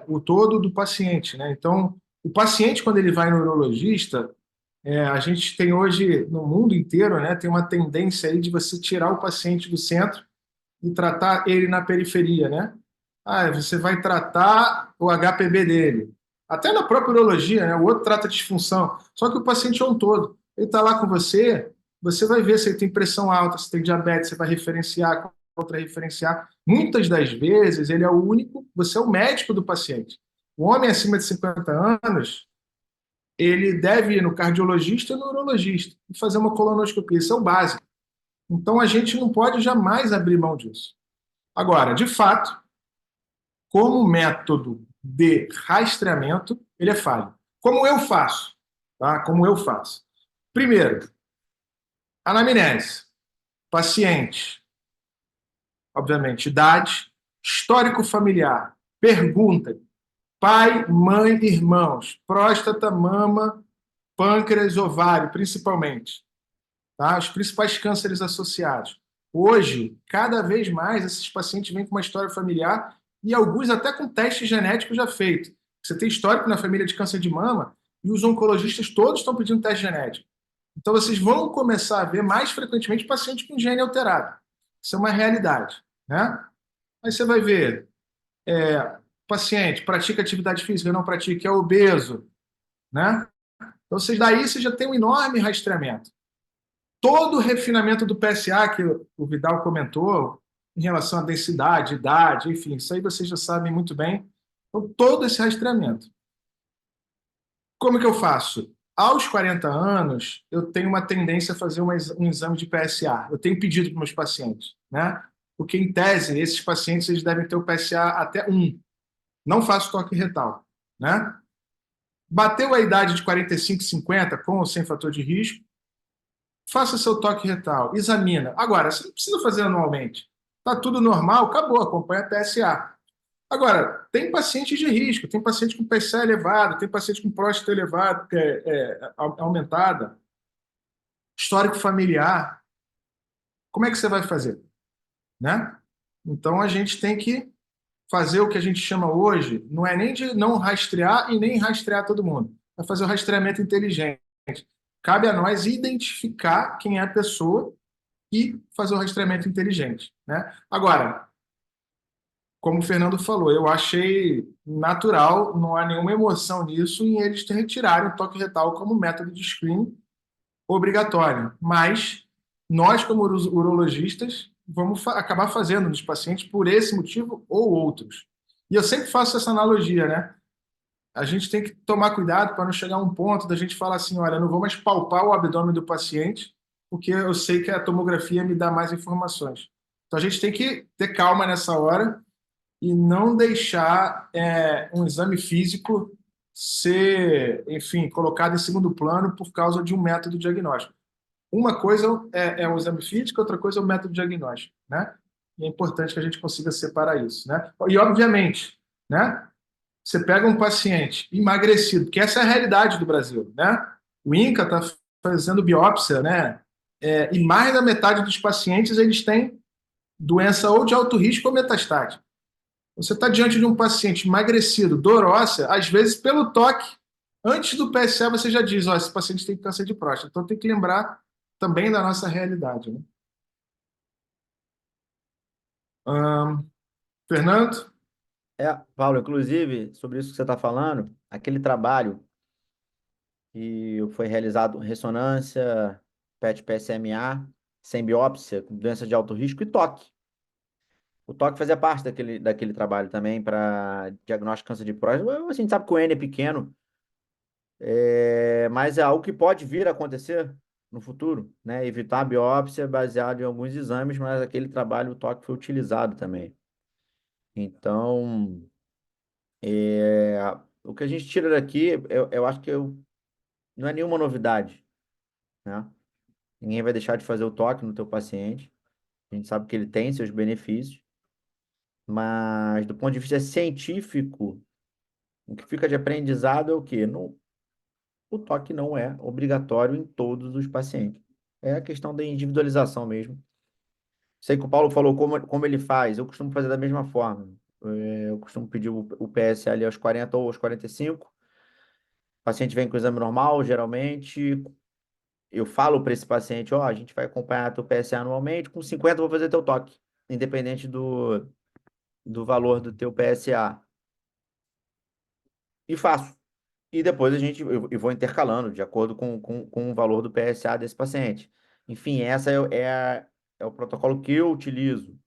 O todo do paciente, né? Então, o paciente, quando ele vai no urologista, a gente tem hoje, no mundo inteiro, né, tem uma tendência aí de você tirar o paciente do centro e tratar ele na periferia, né? Você vai tratar o HPV dele. Até na própria urologia, né? O outro trata a disfunção. Só que o paciente é um todo. Ele está lá com você, você vai ver se ele tem pressão alta, se tem diabetes, você vai referenciar, contra-referenciar. Muitas das vezes, ele é o único, você é o médico do paciente. O homem acima de 50 anos, ele deve ir no cardiologista e no urologista e fazer uma colonoscopia. Isso é o básico. Então, a gente não pode jamais abrir mão disso. Agora, de fato, como método de rastreamento, ele é falho. Como eu faço? Tá? Como eu faço? Primeiro, anamnese. Paciente, obviamente, idade, histórico familiar. Pergunta: pai, mãe, irmãos, próstata, mama, pâncreas, ovário, principalmente. Tá? Os principais cânceres associados. Hoje, cada vez mais, esses pacientes vêm com uma história familiar e alguns até com teste genético já feito. Você tem histórico na família de câncer de mama e os oncologistas todos estão pedindo teste genético. Então, vocês vão começar a ver mais frequentemente pacientes com gene alterado. Isso é uma realidade, né? Aí você vai ver, paciente pratica atividade física, não pratica, é obeso, né? Então, daí você já tem um enorme rastreamento. Todo o refinamento do PSA que o Vidal comentou, em relação à densidade, idade, enfim, isso aí vocês já sabem muito bem. Então, todo esse rastreamento. Como que eu faço? Aos 40 anos, eu tenho uma tendência a fazer um exame de PSA. Eu tenho pedido para meus pacientes, né? Porque, em tese, esses pacientes eles devem ter o PSA até 1. Não faço toque retal, né? Bateu a idade de 45, 50, com ou sem fator de risco, faça seu toque retal, examina. Agora, você não precisa fazer anualmente. Está tudo normal, acabou, acompanha a PSA. Agora, tem pacientes de risco, tem paciente com PSA elevado, tem paciente com próstata elevada, aumentada, histórico familiar. Como é que você vai fazer? Né? Então, a gente tem que fazer o que a gente chama hoje, não é nem de não rastrear e nem rastrear todo mundo, é fazer o rastreamento inteligente. Cabe a nós identificar quem é a pessoa e fazer o rastreamento inteligente, né? né? Agora, como o Fernando falou, eu achei natural, não há nenhuma emoção nisso em eles retirarem o toque retal como método de screening obrigatório. Mas nós, como urologistas, vamos acabar fazendo nos pacientes por esse motivo ou outros. E eu sempre faço essa analogia, né? A gente tem que tomar cuidado para não chegar a um ponto da gente falar assim, olha, não vou mais palpar o abdômen do paciente, porque eu sei que a tomografia me dá mais informações. Então a gente tem que ter calma nessa hora e não deixar um exame físico ser, enfim, colocado em segundo plano por causa de um método diagnóstico. Uma coisa é o exame físico, outra coisa é o método diagnóstico, né? E é importante que a gente consiga separar isso, né? E, obviamente, né? Você pega um paciente emagrecido, que essa é a realidade do Brasil, né? O INCA está fazendo biópsia, né? E mais da metade dos pacientes eles têm doença ou de alto risco ou metastática. Você está diante de um paciente emagrecido, dor óssea, às vezes pelo toque, antes do PSA você já diz, ó, esse paciente tem câncer de próstata. Então tem que lembrar também da nossa realidade, né? Fernando? Paulo, inclusive, sobre isso que você está falando, aquele trabalho que foi realizado ressonância, PET-PSMA, sem biópsia, com doença de alto risco e toque. O toque fazia parte daquele trabalho também para diagnóstico de câncer de próstata. A gente sabe que o N é pequeno, mas é algo que pode vir a acontecer no futuro, né? Evitar a biópsia baseado em alguns exames, mas aquele trabalho, o toque foi utilizado também. Então, o que a gente tira daqui, eu acho que não é nenhuma novidade, né? Ninguém vai deixar de fazer o toque no teu paciente. A gente sabe que ele tem seus benefícios, mas do ponto de vista científico, o que fica de aprendizado é o quê? O toque não é obrigatório em todos os pacientes. É a questão da individualização mesmo. Sei que o Paulo falou como ele faz, eu costumo fazer da mesma forma. Eu costumo pedir o PSA ali aos 40 ou aos 45. O paciente vem com o exame normal, geralmente. Eu falo para esse paciente, ó, a gente vai acompanhar teu PSA anualmente, com 50 eu vou fazer teu toque, independente do valor do teu PSA. E faço. E depois eu vou intercalando de acordo com o valor do PSA desse paciente. Enfim, essa é o protocolo que eu utilizo.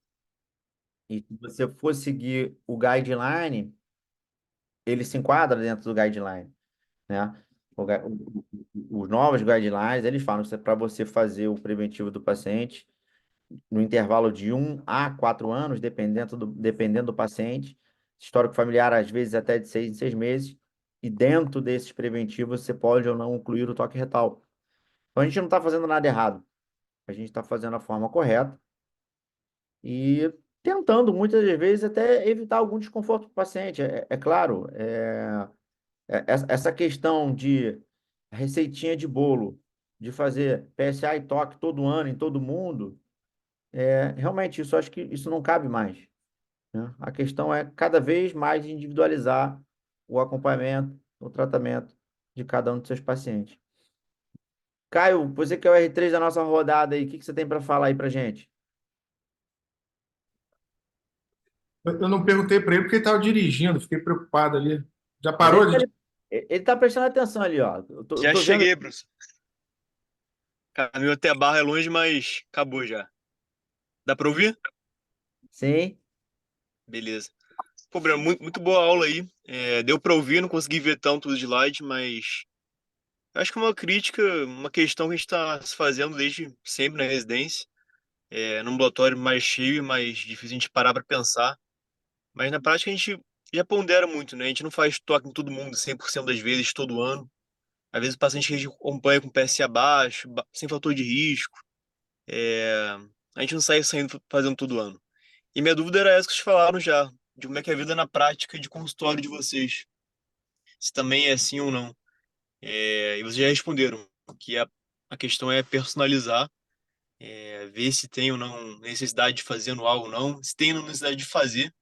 E se você for seguir o guideline, ele se enquadra dentro do guideline, né? Os novos guidelines, eles falam que para você fazer o preventivo do paciente, no intervalo de 1 a 4 anos, dependendo do paciente, histórico familiar, às vezes até de 6 em 6 meses, e dentro desses preventivos você pode ou não incluir o toque retal. Então a gente não está fazendo nada errado, a gente está fazendo a forma correta e tentando, muitas das vezes, até evitar algum desconforto para o paciente. É claro, essa questão de receitinha de bolo, de fazer PSA e toque todo ano em todo mundo, realmente, isso acho que isso não cabe mais, né? A questão é cada vez mais individualizar o acompanhamento, o tratamento de cada um dos seus pacientes. Caio, você que é o R3 da nossa rodada aí, o que você tem para falar aí para gente? Eu não perguntei para ele porque ele estava dirigindo, fiquei preocupado ali. Já Mas parou de. ele tá prestando atenção ali, ó. Eu Já tô vendo. cheguei, professor. Caminho até a Barra é longe, mas acabou já. Dá pra ouvir? Sim. Beleza. Pô, Breno, muito boa aula aí. Deu pra ouvir, não consegui ver tanto os slides, mas acho que é uma crítica, uma questão que a gente está se fazendo desde sempre na residência. Num ambulatório mais cheio, mais difícil a gente parar para pensar. Mas na prática a gente já pondera muito, né? A gente não faz toque em todo mundo 100% das vezes, todo ano. Às vezes o paciente que a gente acompanha com PSA baixo, sem fator de risco, a gente não sai saindo fazendo todo ano. E minha dúvida era essa que vocês falaram já, de como é que é a vida na prática de consultório de vocês. Se também é assim ou não. E vocês já responderam que a questão é personalizar, ver se tem ou não necessidade de fazer anual ou não, se tem necessidade de fazer,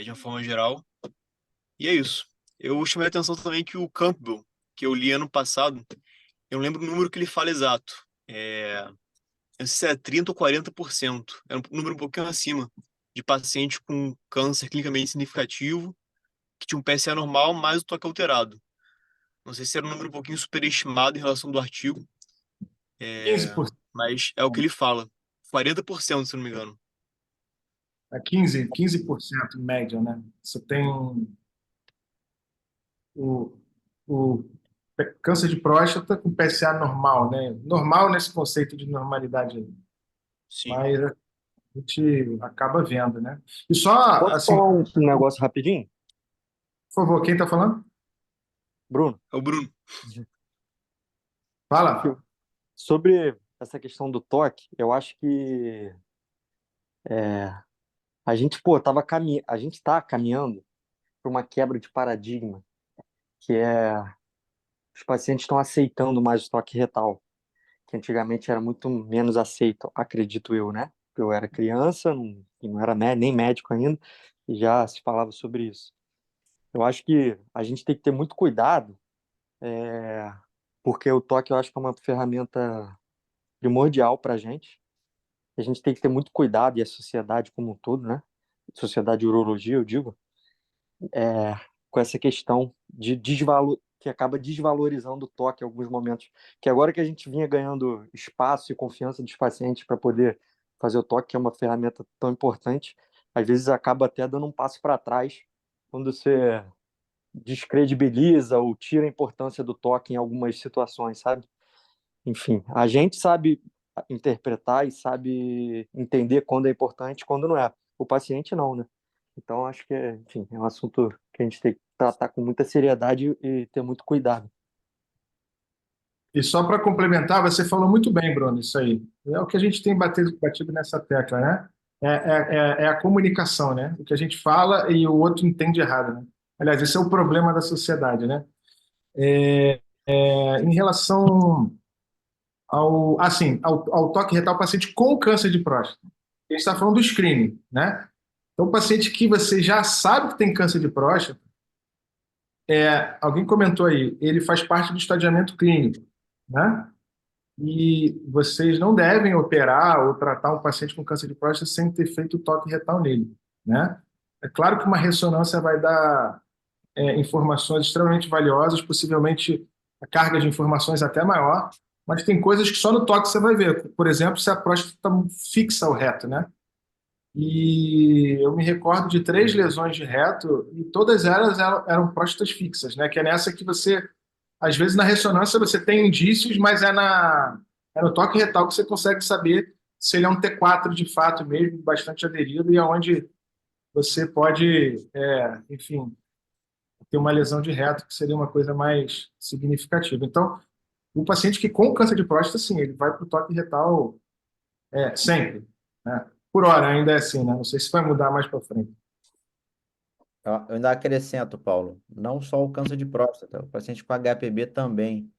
de uma forma geral. E é isso. Eu chamei a atenção também que o Campbell, que eu li ano passado, eu não lembro o número que ele fala exato. eu não sei se é 30 ou 40%. É um número um pouquinho acima de pacientes com câncer clinicamente significativo, que tinha um PSA normal, mais o toque alterado. Não sei se era um número um pouquinho superestimado em relação do artigo, é, 15%, mas é o que ele fala. 40%, se eu não me engano. 15% em média, né? Você tem o, o câncer de próstata com PSA normal, né? Normal nesse conceito de normalidade aí. Sim. Mas a gente acaba vendo, né? E só, Posso assim, falar por um negócio rapidinho? favor, quem está falando? Bruno, É o Bruno. Fala. sobre essa questão do toque, eu acho que é, a gente, pô, a gente está caminhando para uma quebra de paradigma, que é os pacientes estão aceitando mais o toque retal, que antigamente era muito menos aceito, acredito eu, né? Eu era criança, e não era nem médico ainda, e já se falava sobre isso. Eu acho que a gente tem que ter muito cuidado, porque o toque eu acho que é uma ferramenta primordial para a gente. A gente tem que ter muito cuidado, e a sociedade como um todo, né? Sociedade de urologia, eu digo, com essa questão de desvalor, que acaba desvalorizando o toque em alguns momentos. Que agora que a gente vinha ganhando espaço e confiança dos pacientes para poder fazer o toque, que é uma ferramenta tão importante, às vezes acaba até dando um passo para trás quando você descredibiliza ou tira a importância do toque em algumas situações, sabe? Enfim, a gente sabe interpretar e sabe entender quando é importante e quando não é. O paciente não, né? Então, acho que, enfim, é um assunto que a gente tem que tratar com muita seriedade e ter muito cuidado. E só para complementar, você falou muito bem, Bruno, isso aí. É o que a gente tem batido nessa tecla, né? É a comunicação, né? O que a gente fala e o outro entende errado, né? Aliás, esse é o problema da sociedade, né? Em relação ao toque retal paciente com câncer de próstata. A gente está falando do screening, né? Então, o paciente que você já sabe que tem câncer de próstata, alguém comentou aí, ele faz parte do estadiamento clínico, né? E vocês não devem operar ou tratar um paciente com câncer de próstata sem ter feito o toque retal nele, né? É claro que uma ressonância vai dar informações extremamente valiosas, possivelmente a carga de informações até maior, mas tem coisas que só no toque você vai ver. Por exemplo, se a próstata está fixa ao reto, né? E eu me recordo de 3 lesões de reto e todas elas eram próstatas fixas, né? Que é nessa que você, às vezes na ressonância você tem indícios, mas é no toque retal que você consegue saber se ele é um T4 de fato mesmo, bastante aderido e aonde você pode, enfim, ter uma lesão de reto, que seria uma coisa mais significativa. Então, o paciente que com câncer de próstata, sim, ele vai para o toque retal sempre, né? Por hora ainda é assim, né? Não sei se vai mudar mais para frente. Eu ainda acrescento, Paulo, não só o câncer de próstata, o paciente com HPB também.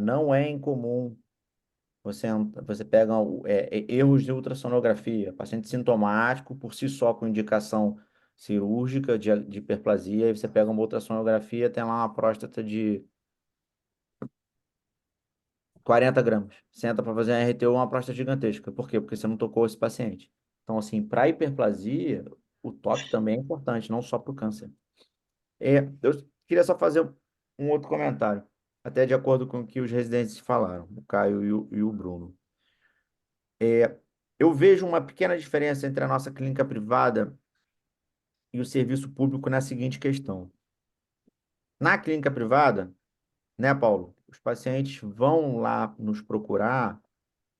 Não é incomum você pega erros de ultrassonografia, paciente sintomático por si só com indicação cirúrgica de hiperplasia, aí você pega uma ultrassonografia, tem lá uma próstata de 40 gramas. Senta para fazer um RTO, uma próstata gigantesca. Por quê? Porque você não tocou esse paciente. Então, assim, para hiperplasia, o toque também é importante, não só para o câncer. Eu queria só fazer um outro comentário, até de acordo com o que os residentes falaram, o Caio e o Bruno. Eu vejo uma pequena diferença entre a nossa clínica privada e o serviço público na seguinte questão. Na clínica privada, né, Paulo? Os pacientes vão lá nos procurar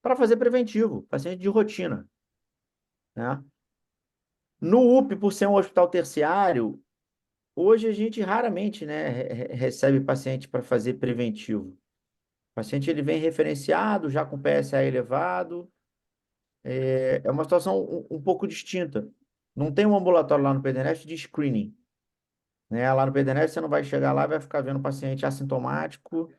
para fazer preventivo, paciente de rotina, né? No UP, por ser um hospital terciário, hoje a gente raramente, né, recebe paciente para fazer preventivo. O paciente ele vem referenciado, já com PSA elevado, é uma situação um pouco distinta. Não tem um ambulatório lá no PDNF de screening, né? Lá no PDNF você não vai chegar lá e vai ficar vendo um paciente assintomático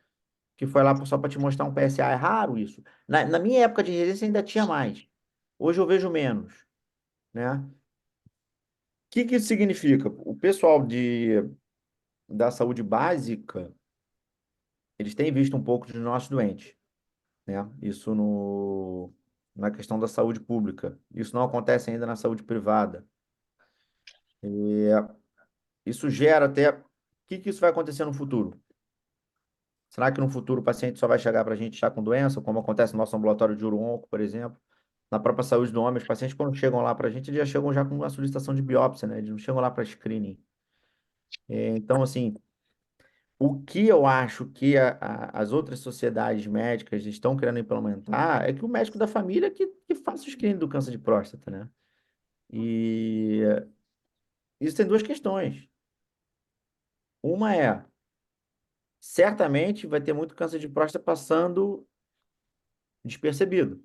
que foi lá só para te mostrar um PSA. É raro isso. Na minha época de residência ainda tinha mais. Hoje eu vejo menos, né? O que isso significa? O pessoal da saúde básica, eles têm visto um pouco dos nossos doentes. né? Isso na questão da saúde pública. Isso não acontece ainda na saúde privada. E isso gera até. O que isso vai acontecer no futuro? Será que no futuro o paciente só vai chegar para a gente já com doença, como acontece no nosso ambulatório de uro-onco, por exemplo? Na própria saúde do homem, os pacientes, quando chegam lá para a gente, eles já chegam já com uma solicitação de biópsia, né? Eles não chegam lá para screening. Então, assim, o que eu acho que as outras sociedades médicas estão querendo implementar é que o médico da família que faça o screening do câncer de próstata, né? E isso tem duas questões. Uma é, certamente vai ter muito câncer de próstata passando despercebido,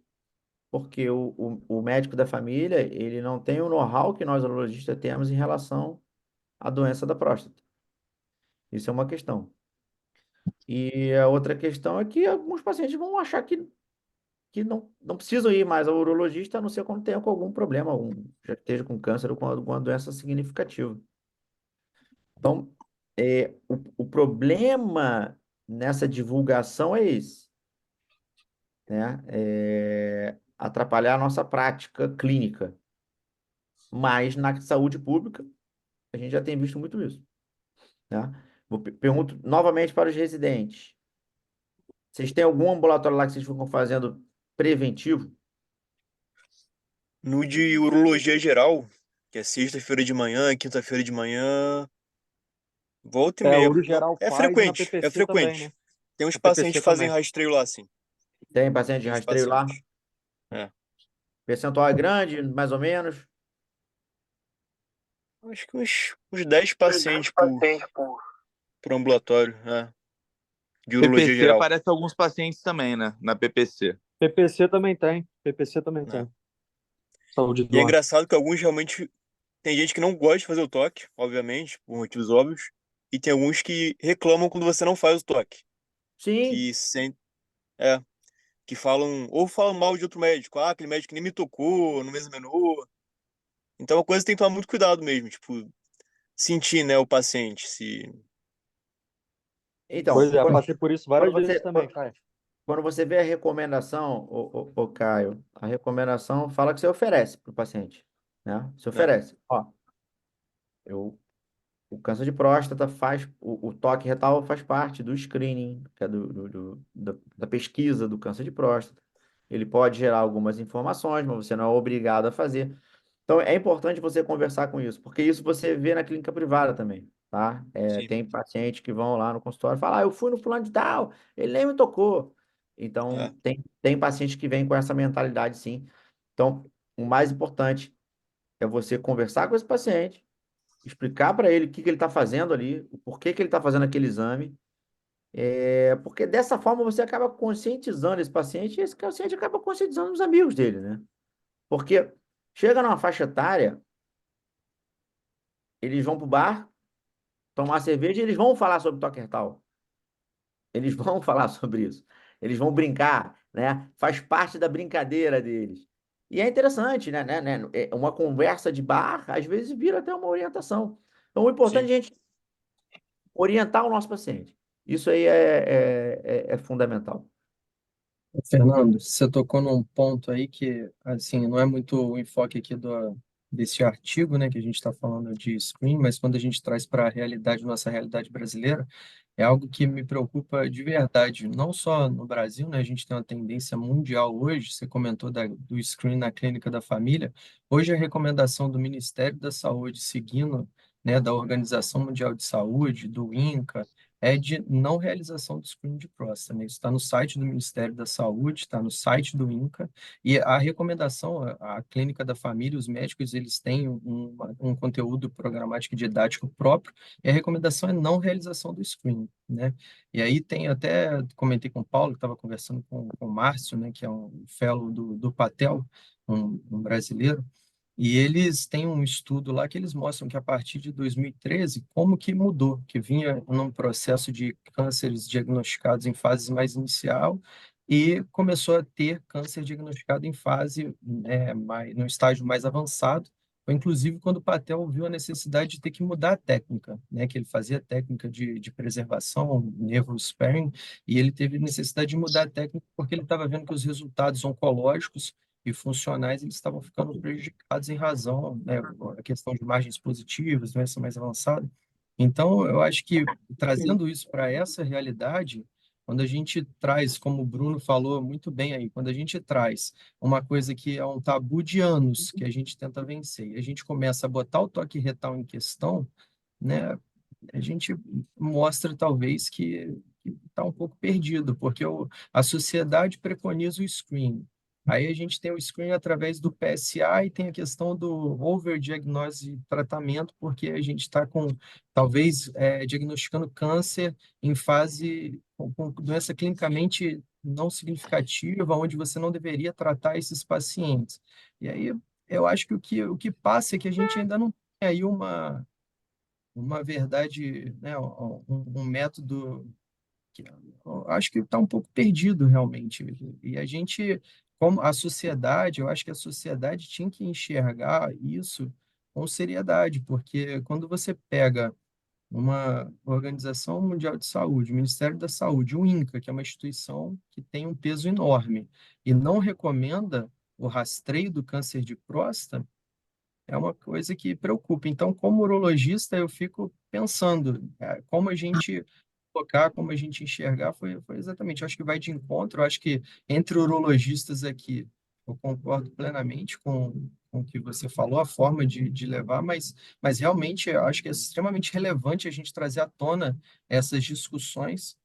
porque o médico da família, ele não tem o know-how que nós urologistas temos em relação à doença da próstata. Isso é uma questão. E a outra questão é que alguns pacientes vão achar que não precisam ir mais ao urologista, a não ser quando tenham com algum problema, já esteja com câncer ou com alguma doença significativa. Então, o problema nessa divulgação é esse, né? Atrapalhar a nossa prática clínica. Mas na saúde pública, a gente já tem visto muito isso, né? Pergunto novamente para os residentes. Vocês têm algum ambulatório lá que vocês ficam fazendo preventivo? No de urologia geral, que é sexta-feira de manhã, quinta-feira de manhã, volta e O meia. Uro Geral É faz e na frequente, é PPC também, né? frequente. Tem uns Na pacientes PPC que fazem também. rastreio lá, sim. Tem paciente de Tem uns rastreio lá? pacientes. É. Percentual é grande, mais ou menos? Acho que uns 10 pacientes por ambulatório, de urologia PPC geral. aparece alguns pacientes também, né? Na PPC. PPC também tem. PPC também Né? tem. Saúde E é do homem. engraçado que alguns realmente. Tem gente que não gosta de fazer o toque, obviamente, por motivos óbvios. E tem alguns que reclamam quando você não faz o toque. Sim. Que sem, que falam, ou falam mal de outro médico. Ah, aquele médico nem me tocou, não me examinou. Então, é uma coisa que tem que tomar muito cuidado mesmo, tipo, sentir, né, o paciente, se... Pois Então, é, passei por isso quando várias vezes você, também, Caio. quando você vê a recomendação, ô Caio, a recomendação fala que você oferece para o paciente, né? Você Né? oferece. Ó, o câncer de próstata o toque retal faz parte do screening, que é da pesquisa do câncer de próstata. Ele pode gerar algumas informações, mas você não é obrigado a fazer. Então, é importante você conversar com isso, porque isso você vê na clínica privada também, tá? Sim. Tem pacientes que vão lá no consultório e falam, eu fui no fulano de tal, ele nem me tocou. Então, tem pacientes que vêm com essa mentalidade, sim. Então, o mais importante é você conversar com esse paciente, explicar para ele o que ele está fazendo ali, o porquê que ele está fazendo aquele exame, porque dessa forma você acaba conscientizando esse paciente e esse paciente acaba conscientizando os amigos dele, né? Porque chega numa faixa etária, eles vão pro bar, tomar cerveja e eles vão falar sobre toque retal. Eles vão falar sobre isso. Eles vão brincar, né? Faz parte da brincadeira deles. E é interessante, né? Uma conversa de bar, às vezes, vira até uma orientação. Então, o importante Sim. é a gente orientar o nosso paciente. Isso aí é fundamental. Fernando, você tocou num ponto aí que, assim, não é muito o enfoque aqui desse artigo, né, que a gente está falando de screen, mas quando a gente traz para a realidade, nossa realidade brasileira, é algo que me preocupa de verdade, não só no Brasil, né, a gente tem uma tendência mundial hoje, você comentou do screen na clínica da família, hoje a recomendação do Ministério da Saúde, seguindo, né, da Organização Mundial de Saúde, do INCA, é de não realização do screening de próstata, né? Isso está no site do Ministério da Saúde, está no site do INCA, e a recomendação, a clínica da família, os médicos, eles têm um conteúdo programático e didático próprio, e a recomendação é não realização do screening, né? E aí tem até, comentei com o Paulo, que estava conversando com o Márcio, né, que é um fellow do Patel, um brasileiro, e eles têm um estudo lá que eles mostram que a partir de 2013, como que mudou, que vinha num processo de cânceres diagnosticados em fases mais inicial e começou a ter câncer diagnosticado em fase, no estágio mais avançado, com foi inclusive quando o Patel viu a necessidade de ter que mudar a técnica, né? Que ele fazia técnica de preservação, naval sparing, e ele teve necessidade de mudar a técnica porque ele estava vendo que os resultados oncológicos e funcionais eles estavam ficando prejudicados em razão, né, a questão de margens positivas, doença mais avançada. Então, eu acho que trazendo isso para essa realidade, quando a gente traz, como o Bruno falou muito bem aí, quando a gente traz uma coisa que é um tabu de anos que a gente tenta vencer, e a gente começa a botar o toque retal em questão, né, a gente mostra talvez que está um pouco perdido, porque a sociedade preconiza o screening. Aí a gente tem o screening através do PSA e tem a questão do overdiagnose e tratamento, porque a gente está talvez, diagnosticando câncer em fase, com doença clinicamente não significativa, onde você não deveria tratar esses pacientes. E aí eu acho que o que passa é que a gente ainda não tem aí uma verdade, né, um método que eu acho que está um pouco perdido realmente. E a gente, como a sociedade, eu acho que a sociedade tinha que enxergar isso com seriedade, porque quando você pega uma Organização Mundial de Saúde, o Ministério da Saúde, o INCA, que é uma instituição que tem um peso enorme, e não recomenda o rastreio do câncer de próstata, é uma coisa que preocupa. Então, como urologista, eu fico pensando, como a gente colocar, como a gente enxergar, foi exatamente. Eu acho que vai de encontro. Eu acho que entre urologistas aqui, eu concordo plenamente com o que você falou, a forma de levar, mas realmente eu acho que é extremamente relevante a gente trazer à tona essas discussões,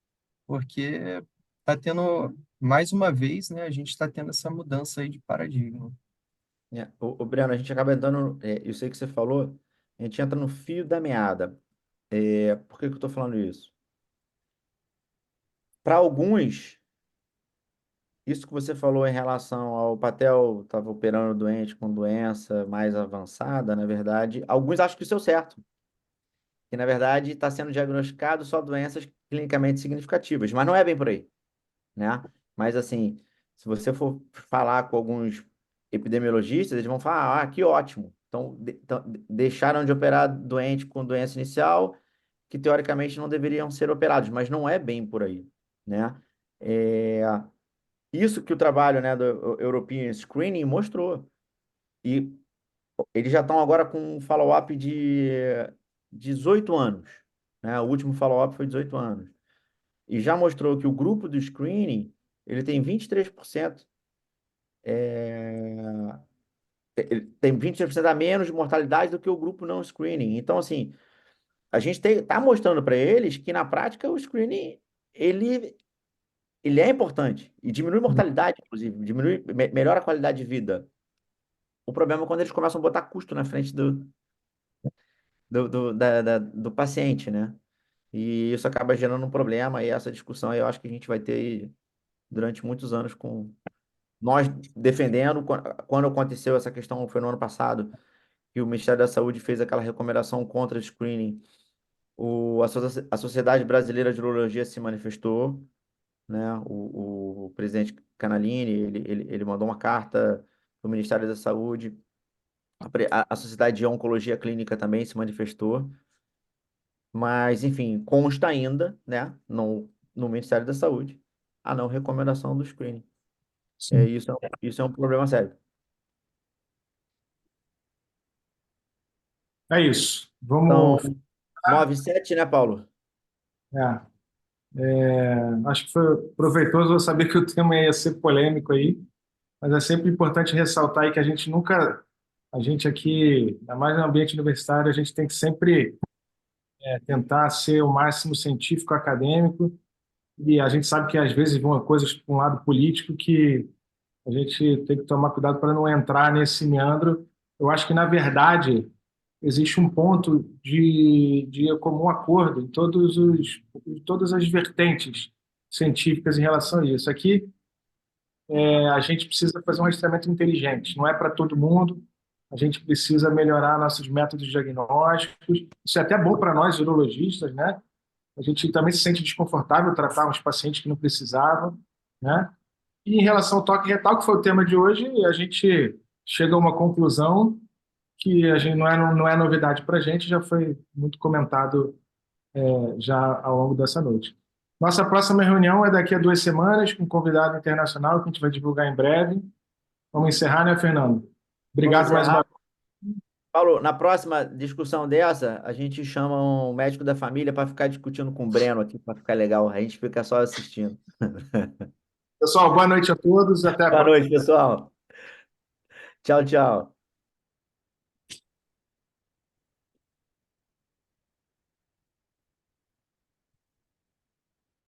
porque está tendo, mais uma vez, né, a gente está tendo essa mudança aí de paradigma. Breno, a gente acaba entrando, eu sei que você falou, a gente entra no fio da meada. Por que que eu estou falando isso? Para alguns, isso que você falou em relação ao Patel estava operando doente com doença mais avançada, na verdade, alguns acham que isso é o certo. Que, na verdade, está sendo diagnosticado só doenças clinicamente significativas, mas não é bem por aí, né? Mas, assim, se você for falar com alguns epidemiologistas, eles vão falar, que ótimo. Então, deixaram de operar doente com doença inicial, que teoricamente não deveriam ser operados, mas não é bem por aí, né? É, isso que o trabalho, né, do European Screening mostrou. E eles já estão agora com um follow-up de 18 anos, né? O último follow-up foi 18 anos. E já mostrou que o grupo do screening, ele tem 23%, ele tem 23% a menos de mortalidade do que o grupo não screening. Então, assim, a gente está mostrando para eles que, na prática, o screening, ele é importante e diminui mortalidade, inclusive, melhora a qualidade de vida. O problema é quando eles começam a botar custo na frente do paciente, né? E isso acaba gerando um problema, e essa discussão aí eu acho que a gente vai ter aí durante muitos anos com nós defendendo. Quando aconteceu essa questão, foi no ano passado, que o Ministério da Saúde fez aquela recomendação contra o screening, a Sociedade Brasileira de Urologia se manifestou, né? O presidente Canalini, ele mandou uma carta para o Ministério da Saúde, a Sociedade de Oncologia Clínica também se manifestou, mas, enfim, consta ainda, né, no Ministério da Saúde, a não recomendação do screening. Sim. Isso é um problema sério. É isso. Então, Vamos. 9-7, né, Paulo? É, acho que foi proveitoso. Eu sabia que o tema ia ser polêmico aí, mas é sempre importante ressaltar aí que a gente nunca, a gente aqui, ainda mais no ambiente universitário, a gente tem que sempre tentar ser o máximo científico, acadêmico, e a gente sabe que às vezes vão coisas para um lado político que a gente tem que tomar cuidado para não entrar nesse meandro. Eu acho que, na verdade, existe um ponto de comum acordo em todas as vertentes científicas em relação a isso. Aqui, a gente precisa fazer um rastreamento inteligente, não é para todo mundo. A gente precisa melhorar nossos métodos diagnósticos. Isso é até bom para nós, urologistas, né? A gente também se sente desconfortável tratar uns pacientes que não precisavam, né? E em relação ao toque retal, que foi o tema de hoje, a gente chega a uma conclusão que a gente não é novidade para a gente, já foi muito comentado já ao longo dessa noite. Nossa próxima reunião é daqui a 2 semanas, com um convidado internacional que a gente vai divulgar em breve. Vamos encerrar, né, Fernando? Vamos Obrigado mais uma encerrar. Paulo, na próxima discussão dessa, a gente chama um médico da família para ficar discutindo com o Breno aqui, para ficar legal. A gente fica só assistindo. Pessoal, boa noite a todos. Até a Boa próxima. noite, pessoal. Tchau, tchau.